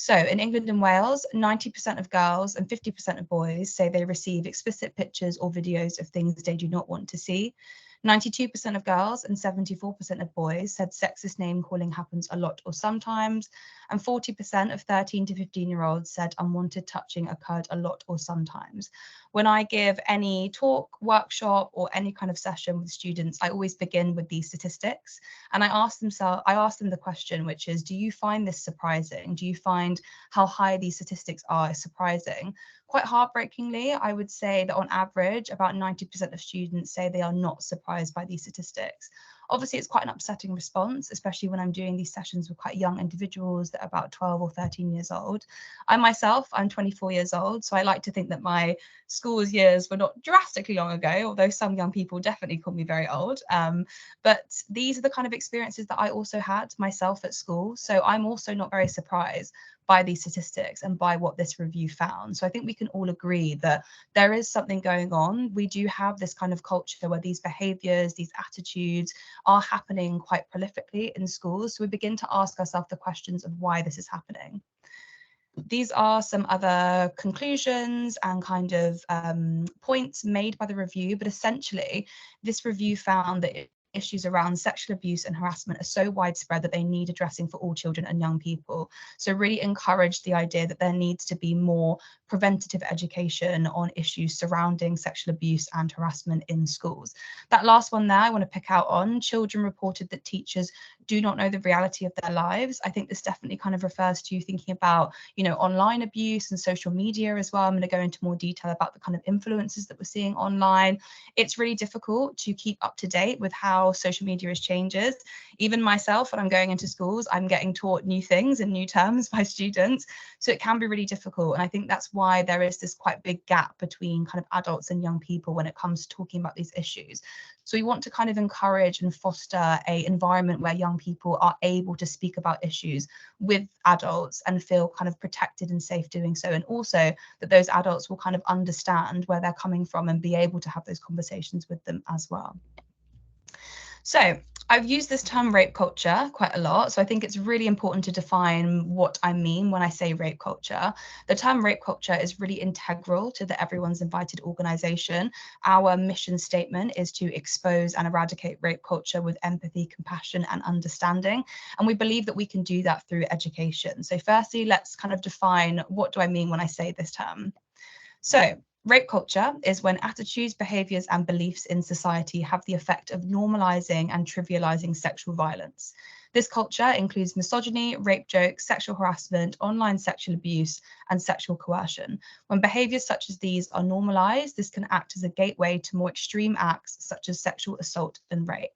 So in England and Wales, 90% of girls and 50% of boys say they receive explicit pictures or videos of things they do not want to see. 92% of girls and 74% of boys said sexist name calling happens a lot or sometimes, and 40% of 13 to 15-year-olds said unwanted touching occurred a lot or sometimes. When I give any talk, workshop, or any kind of session with students, I always begin with these statistics, and I ask them the question, which is, do you find this surprising? Do you find how high these statistics are surprising? Quite heartbreakingly, I would say that on average, about 90% of students say they are not surprised by these statistics. Obviously, it's quite an upsetting response, especially when I'm doing these sessions with quite young individuals that are about 12 or 13 years old. I myself, I'm 24 years old, so I like to think that my school's years were not drastically long ago, although some young people definitely call me very old. But these are the kind of experiences that I also had myself at school. So I'm also not very surprised by these statistics and by what this review found. So I think we can all agree that there is something going on. We do have this kind of culture where these behaviors, these attitudes are happening quite prolifically in schools. So we begin to ask ourselves the questions of why this is happening. These are some other conclusions and kind of points made by the review, but essentially this review found that issues around sexual abuse and harassment are so widespread that they need addressing for all children and young people. So really encourage the idea that there needs to be more preventative education on issues surrounding sexual abuse and harassment in schools. That last one there I want to pick out on, children reported that teachers do not know the reality of their lives. I think this definitely kind of refers to thinking about, you know, online abuse and social media as well. I'm going to go into more detail about the kind of influences that we're seeing online. It's really difficult to keep up to date with how social media is changes. Even myself, when I'm going into schools, I'm getting taught new things and new terms by students. So it can be really difficult. And I think that's why there is this quite big gap between kind of adults and young people when it comes to talking about these issues. So we want to kind of encourage and foster an environment where young people are able to speak about issues with adults and feel kind of protected and safe doing so. And also that those adults will kind of understand where they're coming from and be able to have those conversations with them as well. So I've used this term rape culture quite a lot, so I think it's really important to define what I mean when I say rape culture. The term rape culture is really integral to the Everyone's Invited organization. Our mission statement is to expose and eradicate rape culture with empathy, compassion, and understanding. And we believe that we can do that through education. So firstly, let's kind of define what do I mean when I say this term. So rape culture is when attitudes, behaviors, and beliefs in society have the effect of normalizing and trivializing sexual violence. This culture includes misogyny, rape jokes, sexual harassment, online sexual abuse, and sexual coercion. When behaviors such as these are normalized, this can act as a gateway to more extreme acts such as sexual assault and rape.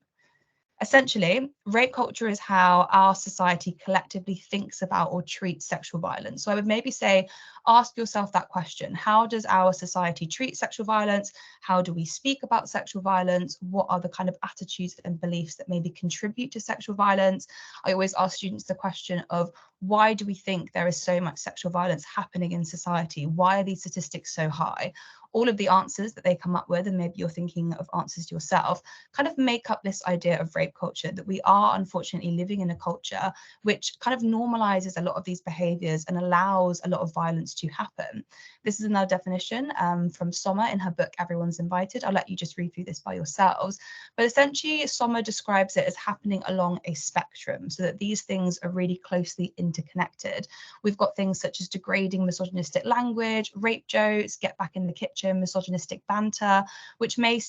Essentially, rape culture is how our society collectively thinks about or treats sexual violence. So I would maybe say, ask yourself that question. How does our society treat sexual violence? How do we speak about sexual violence? What are the kind of attitudes and beliefs that maybe contribute to sexual violence? I always ask students the question of, why do we think there is so much sexual violence happening in society? Why are these statistics so high? All of the answers that they come up with, and maybe you're thinking of answers yourself, kind of make up this idea of rape culture, that we are unfortunately living in a culture which kind of normalizes a lot of these behaviors and allows a lot of violence to happen. This is another definition from Sommer in her book, Everyone's Invited. I'll let you just read through this by yourselves. But essentially, Sommer describes it as happening along a spectrum, so that these things are really closely interconnected. We've got things such as degrading misogynistic language, rape jokes, get back in the kitchen, misogynistic banter, which may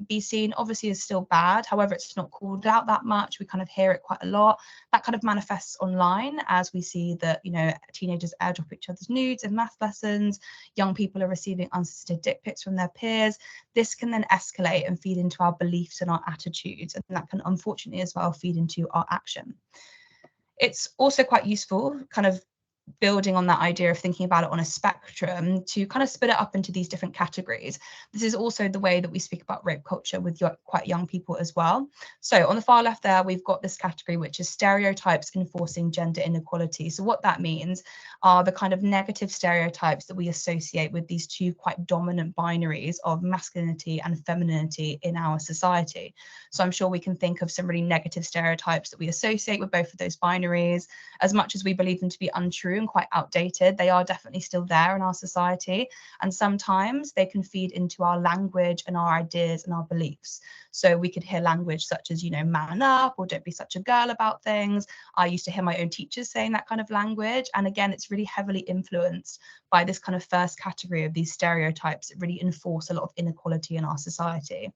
be seen obviously as still bad. However, it's not called out that much. We kind of hear it quite a lot. That kind of manifests online as we see that, you know, teenagers airdrop each other's nudes in math lessons. Young people are receiving unsolicited dick pics from their peers. This can then escalate and feed into our beliefs and our attitudes, and that can unfortunately as well feed into our action. It's also quite useful, kind of building on that idea of thinking about it on a spectrum, to kind of split it up into these different categories. This is also the way that we speak about rape culture with quite young people as well. So on the far left there, we've got this category, which is stereotypes enforcing gender inequality. So what that means are the kind of negative stereotypes that we associate with these two quite dominant binaries of masculinity and femininity in our society. So I'm sure we can think of some really negative stereotypes that we associate with both of those binaries. As much as we believe them to be untrue, true and quite outdated. They are definitely still there in our society, and sometimes they can feed into our language and our ideas and our beliefs. So we could hear language such as, you know, man up, or don't be such a girl about things. I used to hear my own teachers saying that kind of language, and again, it's really heavily influenced by this kind of first category of these stereotypes that really enforce a lot of inequality in our society.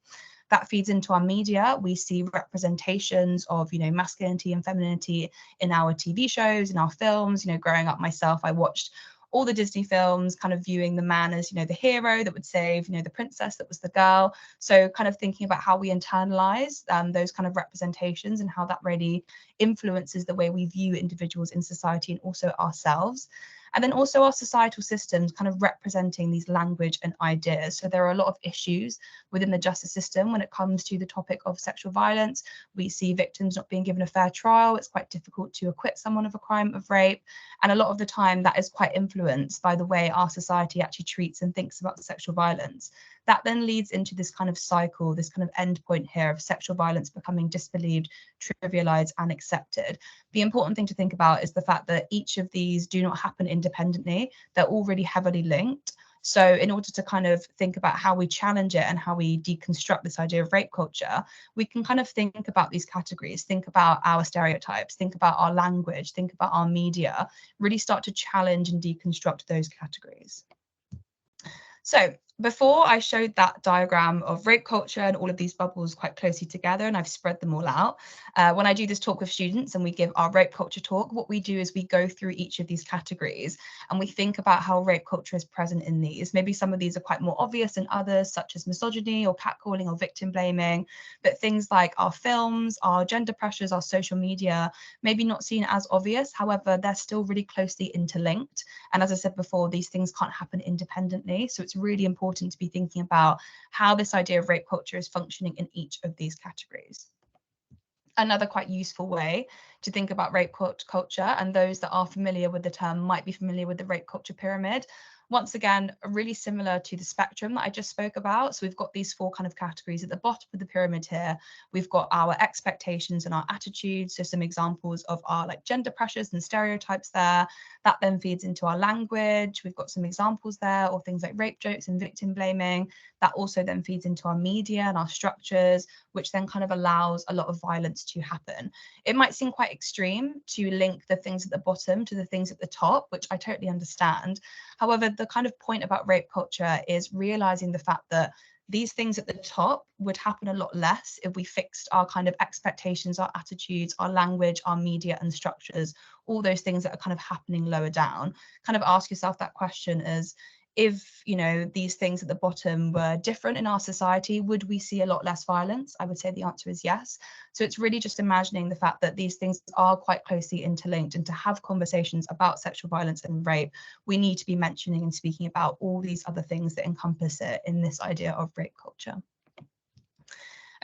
That feeds into our media. We see representations of, you know, masculinity and femininity in our TV shows, in our films. You know, growing up myself, I watched all the Disney films, kind of viewing the man as, you know, the hero that would save, you know, the princess that was the girl. So kind of thinking about how we internalize those kind of representations and how that really influences the way we view individuals in society and also ourselves. And then also our societal systems kind of representing these language and ideas. So there are a lot of issues within the justice system when it comes to the topic of sexual violence. We see victims not being given a fair trial. It's quite difficult to acquit someone of a crime of rape. And a lot of the time that is quite influenced by the way our society actually treats and thinks about sexual violence. That then leads into this kind of cycle, this kind of end point here of sexual violence becoming disbelieved, trivialized, and accepted. The important thing to think about is the fact that each of these do not happen independently. They're all really heavily linked. So in order to kind of think about how we challenge it and how we deconstruct this idea of rape culture, we can kind of think about these categories, think about our stereotypes, think about our language, think about our media, really start to challenge and deconstruct those categories. So before I showed that diagram of rape culture and all of these bubbles quite closely together, and I've spread them all out. When I do this talk with students and we give our rape culture talk, what we do is we go through each of these categories and we think about how rape culture is present in these. Maybe some of these are quite more obvious than others, such as misogyny or catcalling or victim blaming, but things like our films, our gender pressures, our social media, maybe not seen as obvious. However, they're still really closely interlinked. And as I said before, these things can't happen independently. So it's really important to be thinking about how this idea of rape culture is functioning in each of these categories. Another quite useful way to think about rape culture, and those that are familiar with the term might be familiar with the rape culture pyramid. Once again, really similar to the spectrum that I just spoke about. So we've got these four kind of categories. At the bottom of the pyramid here, we've got our expectations and our attitudes. So some examples of our like gender pressures and stereotypes there. That then feeds into our language. We've got some examples there, or things like rape jokes and victim blaming. That also then feeds into our media and our structures, which then kind of allows a lot of violence to happen. It might seem quite extreme to link the things at the bottom to the things at the top, which I totally understand. However, the kind of point about rape culture is realizing the fact that these things at the top would happen a lot less if we fixed our kind of expectations, our attitudes, our language, our media and structures, all those things that are kind of happening lower down. Kind of ask yourself that question as, if, you know, these things at the bottom were different in our society, would we see a lot less violence? I would say the answer is yes. So it's really just imagining the fact that these things are quite closely interlinked, and to have conversations about sexual violence and rape, we need to be mentioning and speaking about all these other things that encompass it in this idea of rape culture.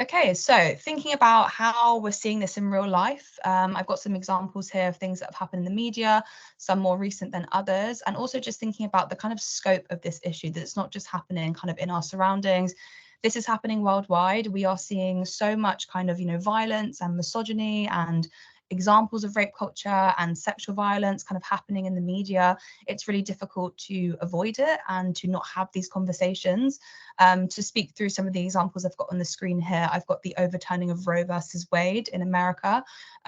Okay, so thinking about how we're seeing this in real life, I've got some examples here of things that have happened in the media, some more recent than others, and also just thinking about the kind of scope of this issue, that it's not just happening kind of in our surroundings. This is happening worldwide. We are seeing so much kind of, you know, violence and misogyny and examples of rape culture and sexual violence kind of happening in the media. It's really difficult to avoid it and to not have these conversations. To speak through some of the examples I've got on the screen here, I've got the overturning of Roe versus Wade in America.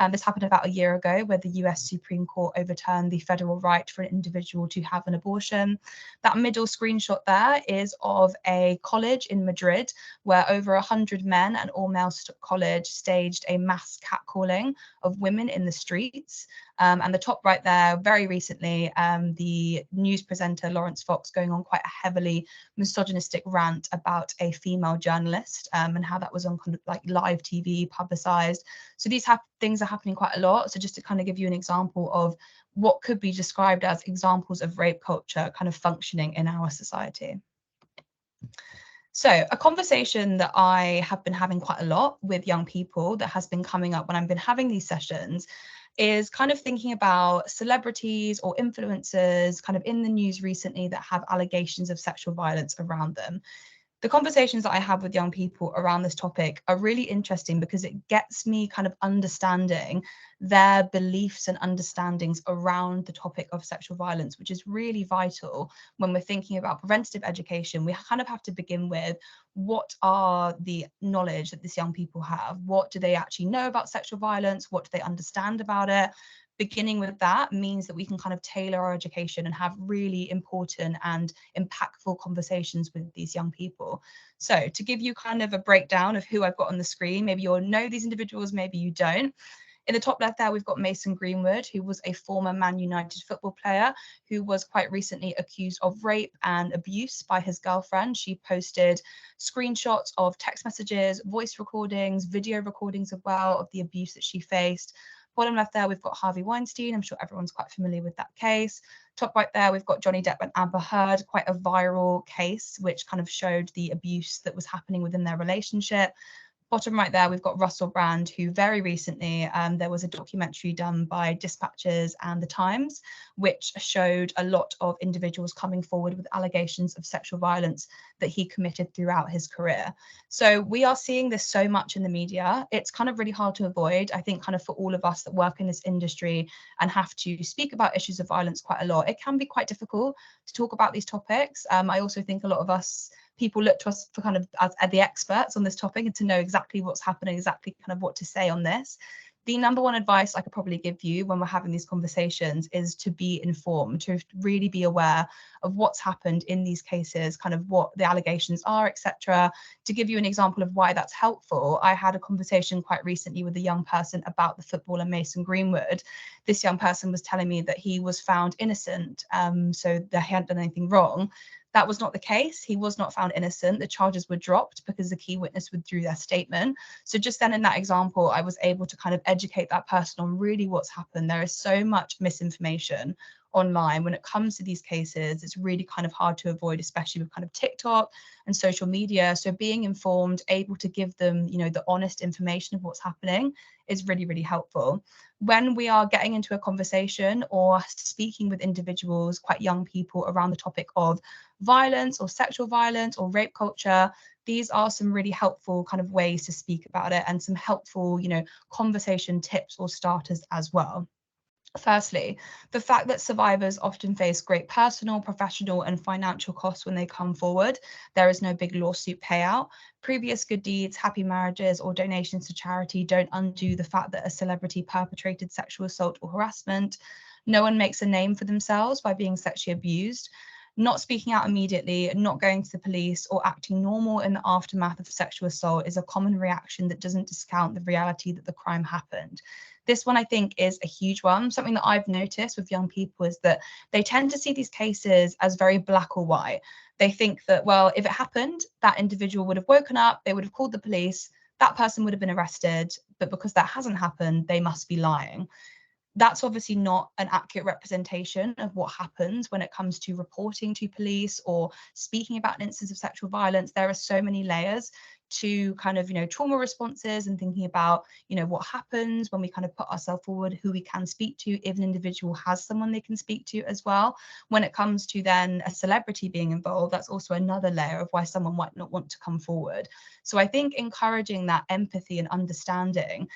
This happened about a year ago, where the US Supreme Court overturned the federal right for an individual to have an abortion. That middle screenshot there is of a college in Madrid, where over 100 men, an all-male college, staged a mass catcalling of women in the streets. And the top right there, very recently, the news presenter Lawrence Fox going on quite a heavily misogynistic rant about a female journalist, and how that was on kind of like live TV, publicized. So these things are happening quite a lot. So just to kind of give you an example of what could be described as examples of rape culture kind of functioning in our society. So a conversation that I have been having quite a lot with young people, that has been coming up when I've been having these sessions, is kind of thinking about celebrities or influencers kind of in the news recently that have allegations of sexual violence around them. the conversations that I have with young people around this topic are really interesting because it gets me kind of understanding their beliefs and understandings around the topic of sexual violence, which is really vital when we're thinking about preventative education. We kind of have to begin with, what are the knowledge that these young people have? What do they actually know about sexual violence? What do they understand about it? Beginning with that means that we can kind of tailor our education and have really important and impactful conversations with these young people. So to give you kind of a breakdown of who I've got on the screen, maybe you'll know these individuals, maybe you don't. In the top left there, we've got Mason Greenwood, who was a former Man United football player who was quite recently accused of rape and abuse by his girlfriend. She posted screenshots of text messages, voice recordings, video recordings as well of the abuse that she faced. Bottom left there, we've got Harvey Weinstein. I'm sure everyone's quite familiar with that case. Top right there, we've got Johnny Depp and Amber Heard, quite a viral case, which kind of showed the abuse that was happening within their relationship. Bottom right there, we've got Russell Brand, who very recently, there was a documentary done by Dispatches and The Times, which showed a lot of individuals coming forward with allegations of sexual violence that he committed throughout his career. So we are seeing this so much in the media. It's kind of really hard to avoid, I think, kind of for all of us that work in this industry and have to speak about issues of violence quite a lot. It can be quite difficult to talk about these topics. I also think a lot of us people look to us for kind of as the experts on this topic and to know exactly what's happening, exactly kind of what to say on this. The number one advice I could probably give you when we're having these conversations is to be informed, to really be aware of what's happened in these cases, kind of what the allegations are, etc. To give you an example of why that's helpful, I had a conversation quite recently with a young person about the footballer Mason Greenwood. This young person was telling me that he was found innocent, so that he hadn't done anything wrong. That was not the case. He was not found innocent. The charges were dropped because the key witness withdrew their statement. So just then in that example, I was able to kind of educate that person on really what's happened. There is so much misinformation online when it comes to these cases. It's really kind of hard to avoid, especially with kind of TikTok and social media. So being informed, able to give them, you know, the honest information of what's happening is really, really helpful. When we are getting into a conversation or speaking with individuals, quite young people, around the topic of violence or sexual violence or rape culture, these are some really helpful kind of ways to speak about it and some helpful, you know, conversation tips or starters as well. Firstly, the fact that survivors often face great personal, professional, and financial costs when they come forward. There is no big lawsuit payout. Previous good deeds, happy marriages, or donations to charity don't undo the fact that a celebrity perpetrated sexual assault or harassment. No one makes a name for themselves by being sexually abused. Not speaking out immediately, not going to the police, or acting normal in the aftermath of sexual assault is a common reaction that doesn't discount the reality that the crime happened. This one, I think, is a huge one. Something that I've noticed with young people is that they tend to see these cases as very black or white. They think that, well, if it happened, that individual would have woken up, they would have called the police, that person would have been arrested, but because that hasn't happened, they must be lying. That's obviously not an accurate representation of what happens when it comes to reporting to police or speaking about an instance of sexual violence. There are so many layers to kind of, you know, trauma responses and thinking about, you know, what happens when we kind of put ourselves forward, who we can speak to, if an individual has someone they can speak to as well. When it comes to then a celebrity being involved, that's also another layer of why someone might not want to come forward. So I think encouraging that empathy and understanding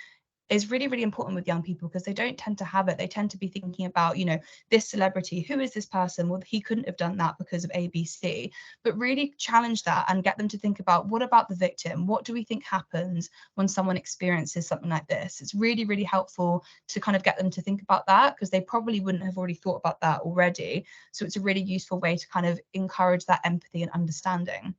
is really, really important with young people because they don't tend to have it. They tend to be thinking about, you know, this celebrity, who is this person? Well, he couldn't have done that because of ABC, but really challenge that and get them to think about, what about the victim? What do we think happens when someone experiences something like this? It's really, really helpful to kind of get them to think about that because they probably wouldn't have already thought about that already. So it's a really useful way to kind of encourage that empathy and understanding.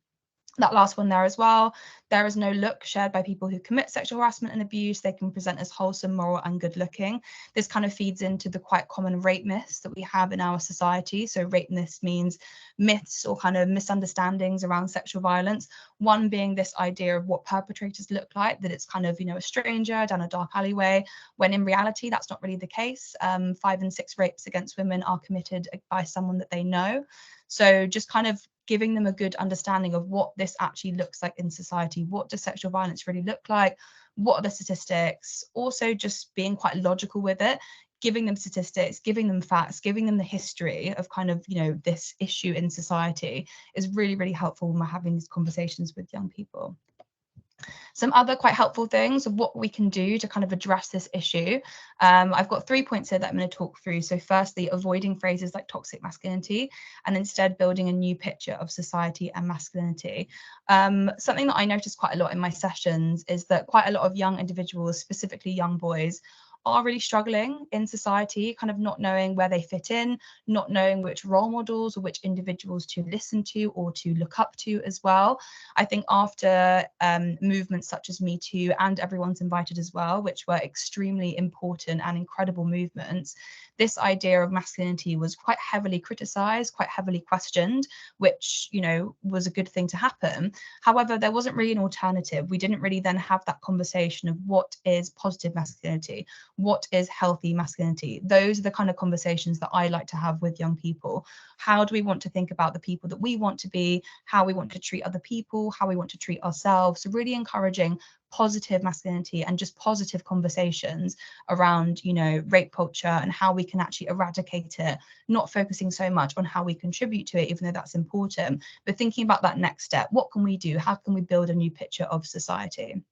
That last one there as well, there is no look shared by people who commit sexual harassment and abuse. They can present as wholesome, moral, and good looking. This kind of feeds into the quite common rape myths that we have in our society. So rape myths means myths or kind of misunderstandings around sexual violence. One being this idea of what perpetrators look like, that it's kind of, you know, a stranger down a dark alleyway, when in reality, that's not really the case. 5 and 6 rapes against women are committed by someone that they know. So just kind of giving them a good understanding of what this actually looks like in society. What does sexual violence really look like? What are the statistics? Also just being quite logical with it. giving them statistics, giving them facts, giving them the history of kind of, you know, this issue in society is really, really helpful when we're having these conversations with young people. Some other quite helpful things of what we can do to kind of address this issue. I've got 3 points here that I'm going to talk through. So firstly, avoiding phrases like toxic masculinity and instead building a new picture of society and masculinity. Something that I notice quite a lot in my sessions is that quite a lot of young individuals, specifically young boys, are really struggling in society, kind of not knowing where they fit in, not knowing which role models or which individuals to listen to or to look up to as well. I think after movements such as Me Too and Everyone's Invited as well, which were extremely important and incredible movements, this idea of masculinity was quite heavily criticized, quite heavily questioned, which, you know, was a good thing to happen. However, there wasn't really an alternative. We didn't really then have that conversation of what is positive masculinity, what is healthy masculinity. Those are the kind of conversations that I like to have with young people. How do we want to think about the people that we want to be, how we want to treat other people, how we want to treat ourselves? So really encouraging positive masculinity and just positive conversations around, you know, rape culture and how we can actually eradicate it, not focusing so much on how we contribute to it, even though that's important, but thinking about that next step. What can we do? How can we build a new picture of society?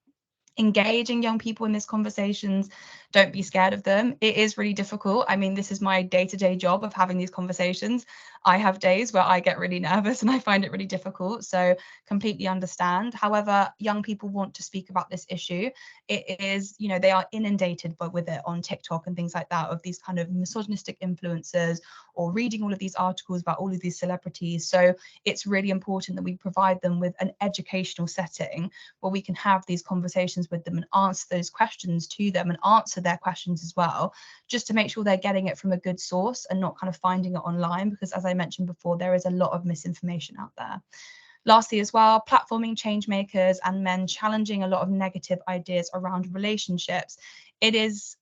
Engaging young people in these conversations, don't be scared of them. It is really difficult. I mean, this is my day-to-day job of having these conversations. I have days where I get really nervous and I find it really difficult, so completely understand. However, young people want to speak about this issue. It is, you know, they are inundated with it on TikTok and things like that, of these kind of misogynistic influencers, or reading all of these articles about all of these celebrities. So it's really important that we provide them with an educational setting where we can have these conversations with them and answer those questions to them and answer their questions as well, just to make sure they're getting it from a good source and not kind of finding it online, because as I mentioned before, there is a lot of misinformation out there. Lastly as well, platforming change makers and men challenging a lot of negative ideas around relationships. It is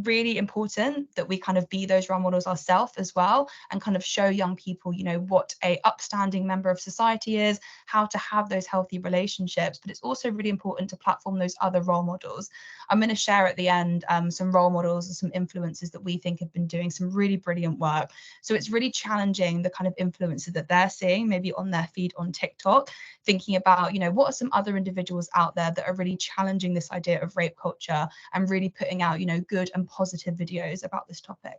really important that we kind of be those role models ourselves as well, and kind of show young people, you know, what a upstanding member of society is, how to have those healthy relationships. But it's also really important to platform those other role models. I'm going to share at the end some role models and some influencers that we think have been doing some really brilliant work. So it's really challenging the kind of influences that they're seeing maybe on their feed on TikTok, thinking about, you know, what are some other individuals out there that are really challenging this idea of rape culture and really putting out, you know, good and positive videos about this topic.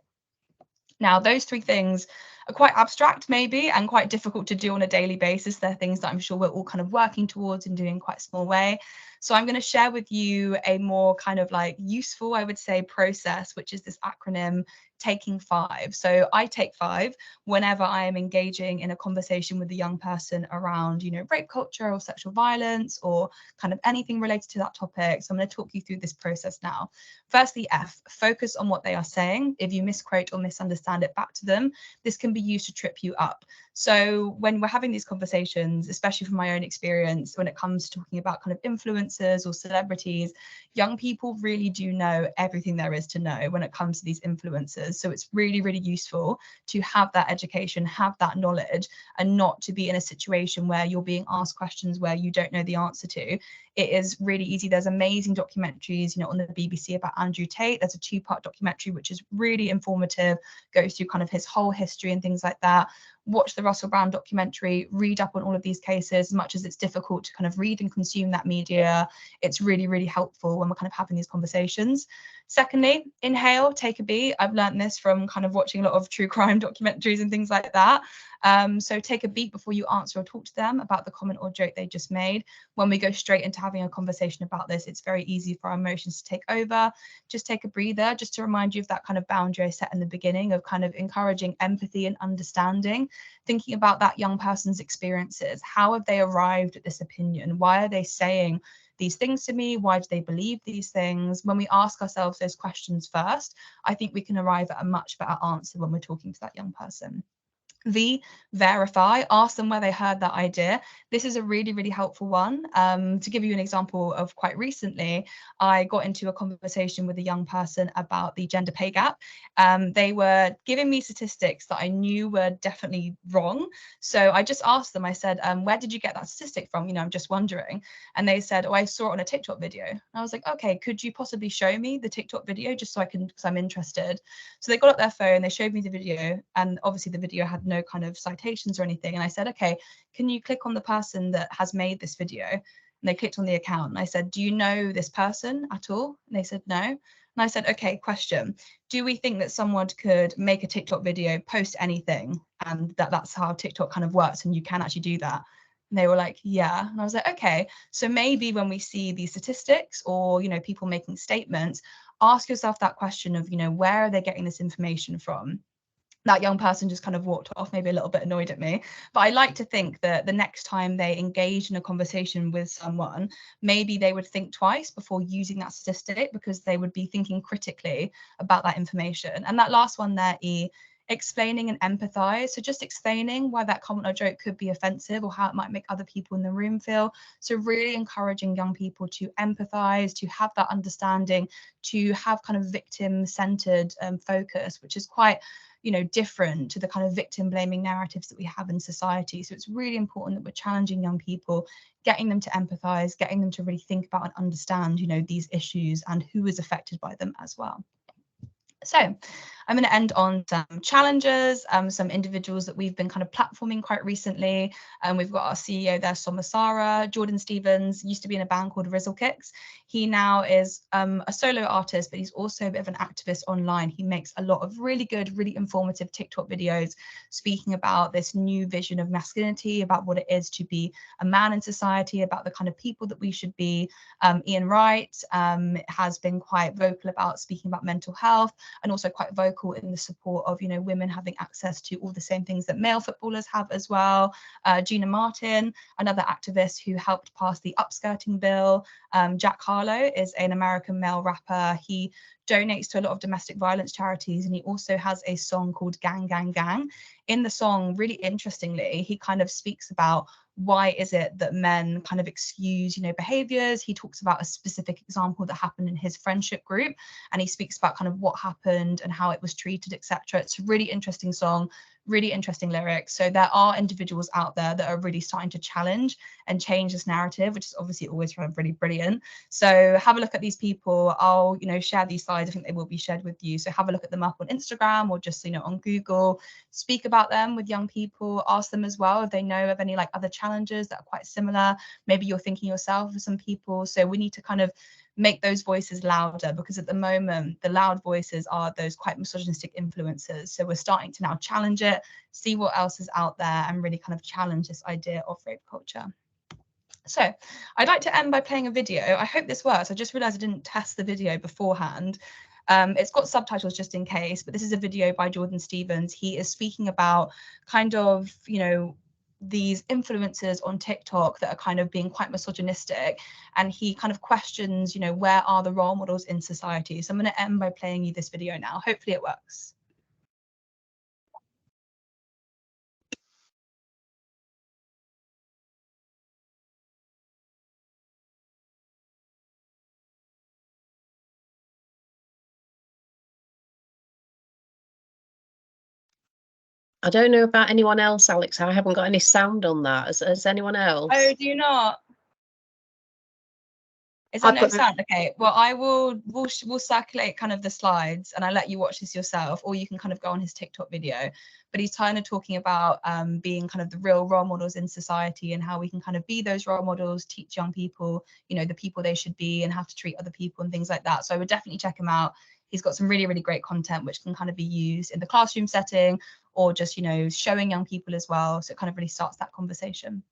Now, those 3 things are quite abstract maybe and quite difficult to do on a daily basis. They're things that I'm sure we're all kind of working towards and doing quite a small way. So I'm going to share with you a more kind of like useful, I would say, process, which is this acronym taking 5. So I take 5 whenever I am engaging in a conversation with a young person around, you know, rape culture or sexual violence or kind of anything related to that topic. So I'm going to talk you through this process now. Firstly, F, focus on what they are saying. If you misquote or misunderstand it, back to them. This can be used to trip you up. So when we're having these conversations, especially from my own experience, when it comes to talking about kind of influencers or celebrities, young people really do know everything there is to know when it comes to these influencers. So it's really, really useful to have that education, have that knowledge, and not to be in a situation where you're being asked questions where you don't know the answer to. It is really easy. There's amazing documentaries, you know, on the BBC about Andrew Tate. There's a 2-part documentary, which is really informative, goes through kind of his whole history and things like that. Watch the Russell Brand documentary, read up on all of these cases. As much as it's difficult to kind of read and consume that media, it's really, really helpful when we're kind of having these conversations. Secondly, inhale, take a beat. I've learned this from kind of watching a lot of true crime documentaries and things like that. So take a beat before you answer or talk to them about the comment or joke they just made. When we go straight into having a conversation about this, it's very easy for our emotions to take over. Just take a breather, just to remind you of that kind of boundary I set in the beginning of kind of encouraging empathy and understanding, thinking about that young person's experiences. How have they arrived at this opinion? Why are they saying these things to me? Why do they believe these things? When we ask ourselves those questions first, I think we can arrive at a much better answer when we're talking to that young person. verify, ask them where they heard that idea. This is a really, really helpful one. To give you an example of quite recently, I got into a conversation with a young person about the gender pay gap. They were giving me statistics that I knew were definitely wrong. So I just asked them, I said, where did you get that statistic from? You know, I'm just wondering. And they said, oh, I saw it on a TikTok video. And I was like, okay, could you possibly show me the TikTok video just so I can, because I'm interested. So they got up their phone, they showed me the video, and obviously the video had no kind of citations or anything. And I said, okay, can you click on the person that has made this video? And they clicked on the account, and I said, do you know this person at all? And they said, no. And I said, okay, question. Do we think that someone could make a TikTok video, post anything, and that's how TikTok kind of works, and you can actually do that? And they were like, yeah. And I was like, okay, so maybe when we see these statistics or, you know, people making statements, ask yourself that question of, you know, where are they getting this information from? That young person just kind of walked off, maybe a little bit annoyed at me. But I like to think that the next time they engage in a conversation with someone, maybe they would think twice before using that statistic, because they would be thinking critically about that information. And that last one there, E, explaining and empathize. So just explaining why that comment or joke could be offensive or how it might make other people in the room feel. So really encouraging young people to empathize, to have that understanding, to have kind of victim-centered focus, which is quite, you know, different to the kind of victim blaming narratives that we have in society. So it's really important that we're challenging young people, getting them to empathize, getting them to really think about and understand, you know, these issues and who is affected by them as well. So I'm going to end on some challenges, some individuals that we've been kind of platforming quite recently. We've got our CEO there, Somasara. Jordan Stevens used to be in a band called Rizzle Kicks. He now is a solo artist, but he's also a bit of an activist online. He makes a lot of really good, really informative TikTok videos speaking about this new vision of masculinity, about what it is to be a man in society, about the kind of people that we should be. Ian Wright has been quite vocal about speaking about mental health, and also quite vocal in the support of, you know, women having access to all the same things that male footballers have as well. Gina Martin, another activist who helped pass the upskirting bill. Jack Harlow is an American male rapper. He donates to a lot of domestic violence charities, and he also has a song called Gang Gang Gang. In the song, really interestingly, he kind of speaks about why is it that men kind of excuse, you know, behaviors. He talks about a specific example that happened in his friendship group, and he speaks about kind of what happened and how it was treated, etc. It's a really interesting song, really interesting lyrics. So there are individuals out there that are really starting to challenge and change this narrative, which is obviously always really brilliant. So have a look at these people. I'll, you know, share these slides. I think they will be shared with you. So have a look at them up on Instagram or just, you know, on Google. Speak about them with young people. Ask them as well if they know of any like other challenges that are quite similar. Maybe you're thinking yourself of some people. So we need to kind of make those voices louder, because at the moment the loud voices are those quite misogynistic influences. So we're starting to now challenge it, see what else is out there, and really kind of challenge this idea of rape culture. So I'd like to end by playing a video. I hope this works. I just realized I didn't test the video beforehand. It's got subtitles just in case, but this is a video by Jordan Stevens. He is speaking about kind of, you know, these influencers on TikTok that are kind of being quite misogynistic, and he kind of questions, you know, where are the role models in society? So I'm going to end by playing you this video now. Hopefully it works. I don't know about anyone else, Alex. I haven't got any sound on that. Has anyone else? Oh, do you not? Is there no sound? Okay, well, we'll circulate kind of the slides, and I'll let you watch this yourself, or you can kind of go on his TikTok video. But he's kind of talking about being kind of the real role models in society, and how we can kind of be those role models, teach young people, you know, the people they should be and how to treat other people and things like that. So I would definitely check him out. He's got some really, really great content which can kind of be used in the classroom setting, or just, you know, showing young people as well. So it kind of really starts that conversation.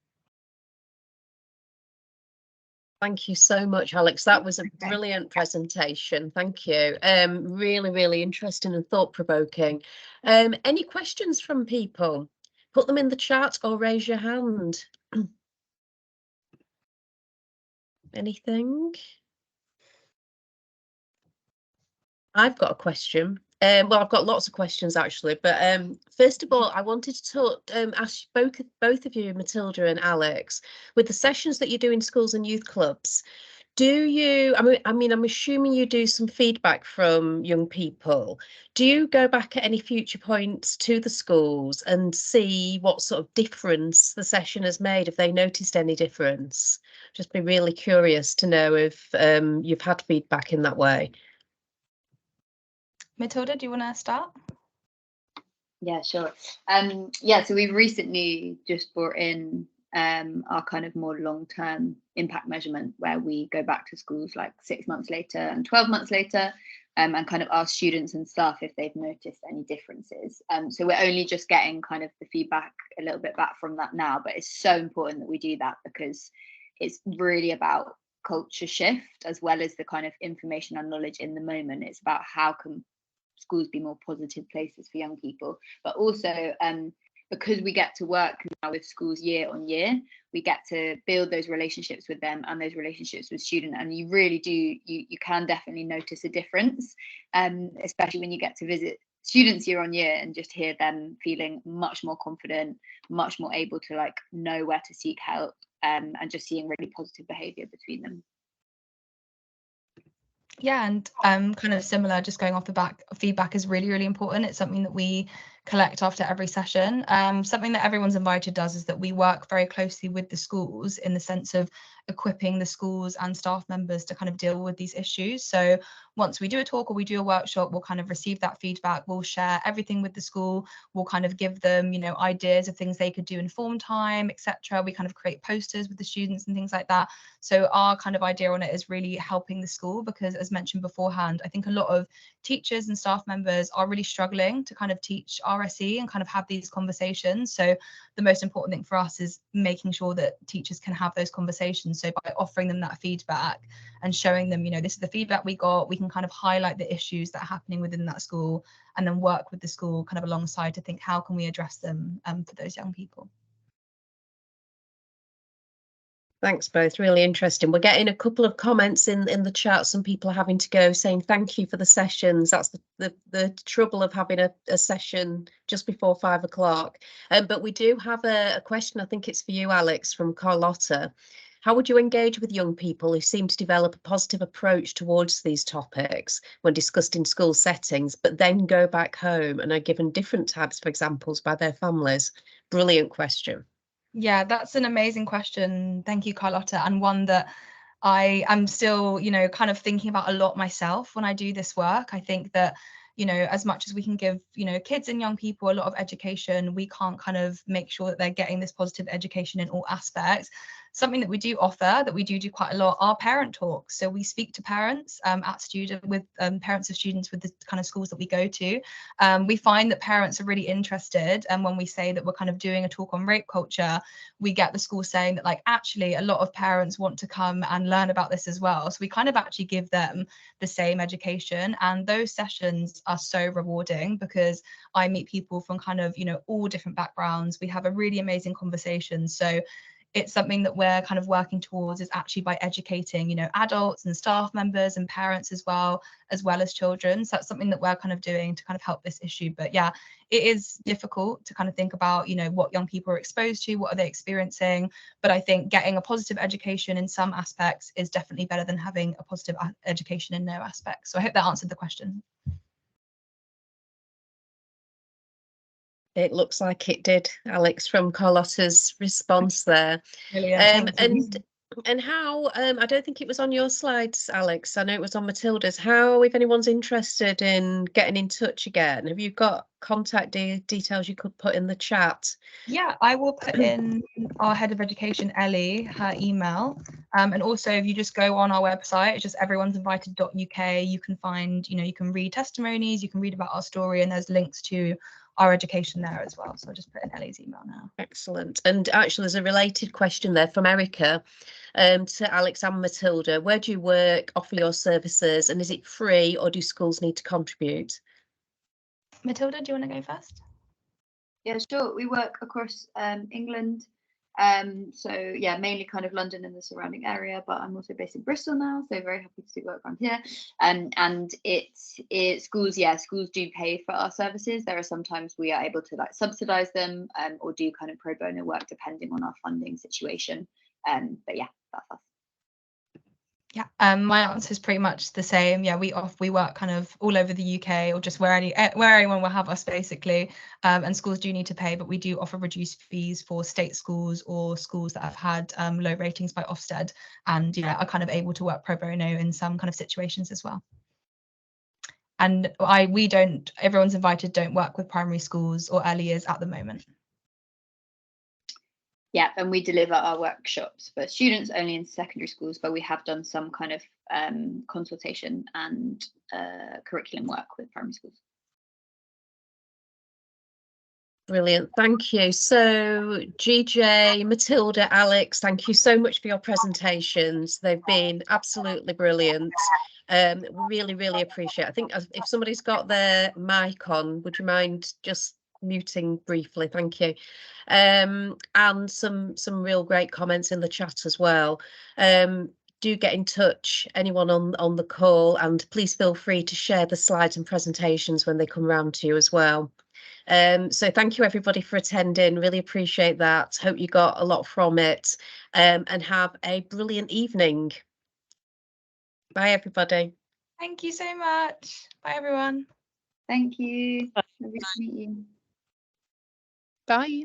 Thank you so much, Alex. That was a brilliant presentation. Thank you. Really, really interesting and thought-provoking. Any questions from people? Put them in the chat or raise your hand. Anything? I've got a question. Well, I've got lots of questions actually, but first of all, I wanted to ask both of you, Matilda and Alex, with the sessions that you do in schools and youth clubs, do you, I mean, I'm assuming you do some feedback from young people. Do you go back at any future points to the schools and see what sort of difference the session has made, if they noticed any difference? Just be really curious to know if you've had feedback in that way. Matilda, do you want to start? Yeah, sure. Yeah, so we've recently just brought in our kind of more long-term impact measurement, where we go back to schools like 6 months later and 12 months later, and kind of ask students and staff if they've noticed any differences. So we're only just getting kind of the feedback a little bit back from that now, but it's so important that we do that, because it's really about culture shift as well as the kind of information and knowledge in the moment. It's about how can schools be more positive places for young people, but also because we get to work now with schools year on year, we get to build those relationships with them and those relationships with students, and you really do, you can definitely notice a difference, especially when you get to visit students year on year and just hear them feeling much more confident, much more able to like know where to seek help, and just seeing really positive behavior between them. Yeah, and kind of similar, just going off the back, feedback is really, really important. It's something that we collect after every session. Something that Everyone's Invited does is that we work very closely with the schools in the sense of equipping the schools and staff members to kind of deal with these issues. So once we do a talk or we do a workshop, we'll kind of receive that feedback, we'll share everything with the school, we'll kind of give them, you know, ideas of things they could do in form time, etc. We kind of create posters with the students and things like that. So our kind of idea on it is really helping the school, because as mentioned beforehand, I think a lot of teachers and staff members are really struggling to kind of teach RSE and kind of have these conversations. So the most important thing for us is making sure that teachers can have those conversations. So by offering them that feedback and showing them, you know, this is the feedback we got, we can kind of highlight the issues that are happening within that school and then work with the school kind of alongside to think how can we address them for those young people. Thanks both, really interesting. We're getting a couple of comments in the chat. Some people are having to go, saying thank you for the sessions. That's the trouble of having a session just before 5 o'clock. But we do have a question, I think it's for you, Alex, from Carlotta. How would you engage with young people who seem to develop a positive approach towards these topics when discussed in school settings, but then go back home and are given different types of examples by their families? Brilliant question. Yeah, that's an amazing question. Thank you, Carlotta, and one that I am still, you know, kind of thinking about a lot myself when I do this work. I think that, you know, as much as we can give, you know, kids and young people a lot of education, we can't kind of make sure that they're getting this positive education in all aspects. Something that we do offer, that we do quite a lot, are parent talks. So we speak to parents with parents of students with the kind of schools that we go to. We find that parents are really interested, and when we say that we're kind of doing a talk on rape culture, we get the school saying that, like, actually a lot of parents want to come and learn about this as well. So we kind of actually give them the same education, and those sessions are so rewarding because I meet people from kind of, you know, all different backgrounds. We have a really amazing conversation. So it's something that we're kind of working towards, is actually by educating, you know, adults and staff members and parents as well as children. So that's something that we're kind of doing to kind of help this issue. But yeah, it is difficult to kind of think about, you know, what young people are exposed to, what are they experiencing. But I think getting a positive education in some aspects is definitely better than having a positive education in no aspects. So I hope that answered the question. It looks like it did, Alex, from Carlotta's response there. Brilliant. And how, I don't think it was on your slides, Alex, I know it was on Matilda's, how, if anyone's interested in getting in touch again, have you got contact details you could put in the chat? Yeah, I will put in our head of education, Ellie, her email. And also if you just go on our website, it's just everyone'sinvited.uk, you can find, you know, you can read testimonies, you can read about our story, and there's links to our education there as well. So I'll just put in Ellie's email now. Excellent. And actually there's a related question there from Erica to Alex and Matilda. Where do you work, offer your services, and is it free or do schools need to contribute? Matilda, do you want to go first? Yeah, sure. We work across England, So yeah, mainly kind of London and the surrounding area, but I'm also based in Bristol now, so very happy to work around here. And it's schools, yeah, schools do pay for our services. There are sometimes we are able to like subsidize them, or do kind of pro bono work depending on our funding situation. But yeah, that's us. Yeah, my answer is pretty much the same. Yeah, we work kind of all over the UK, or just where anyone will have us basically. And schools do need to pay, but we do offer reduced fees for state schools or schools that have had low ratings by Ofsted, and yeah, are kind of able to work pro bono in some kind of situations as well. And everyone's invited, don't work with primary schools or early years at the moment. Yeah, and we deliver our workshops for students only in secondary schools, but we have done some kind of consultation and curriculum work with primary schools. Brilliant, thank you. So GJ, Matilda, Alex, thank you so much for your presentations. They've been absolutely brilliant. Really, really appreciate it. I think if somebody's got their mic on, would you mind just muting briefly? Thank you. And some real great comments in the chat as well. Do get in touch, anyone on the call, and please feel free to share the slides and presentations when they come around to you as well. So thank you everybody for attending, really appreciate that. Hope you got a lot from it, and have a brilliant evening. Bye everybody. Thank you so much. Bye everyone. Thank you. Lovely to meet you. Bye.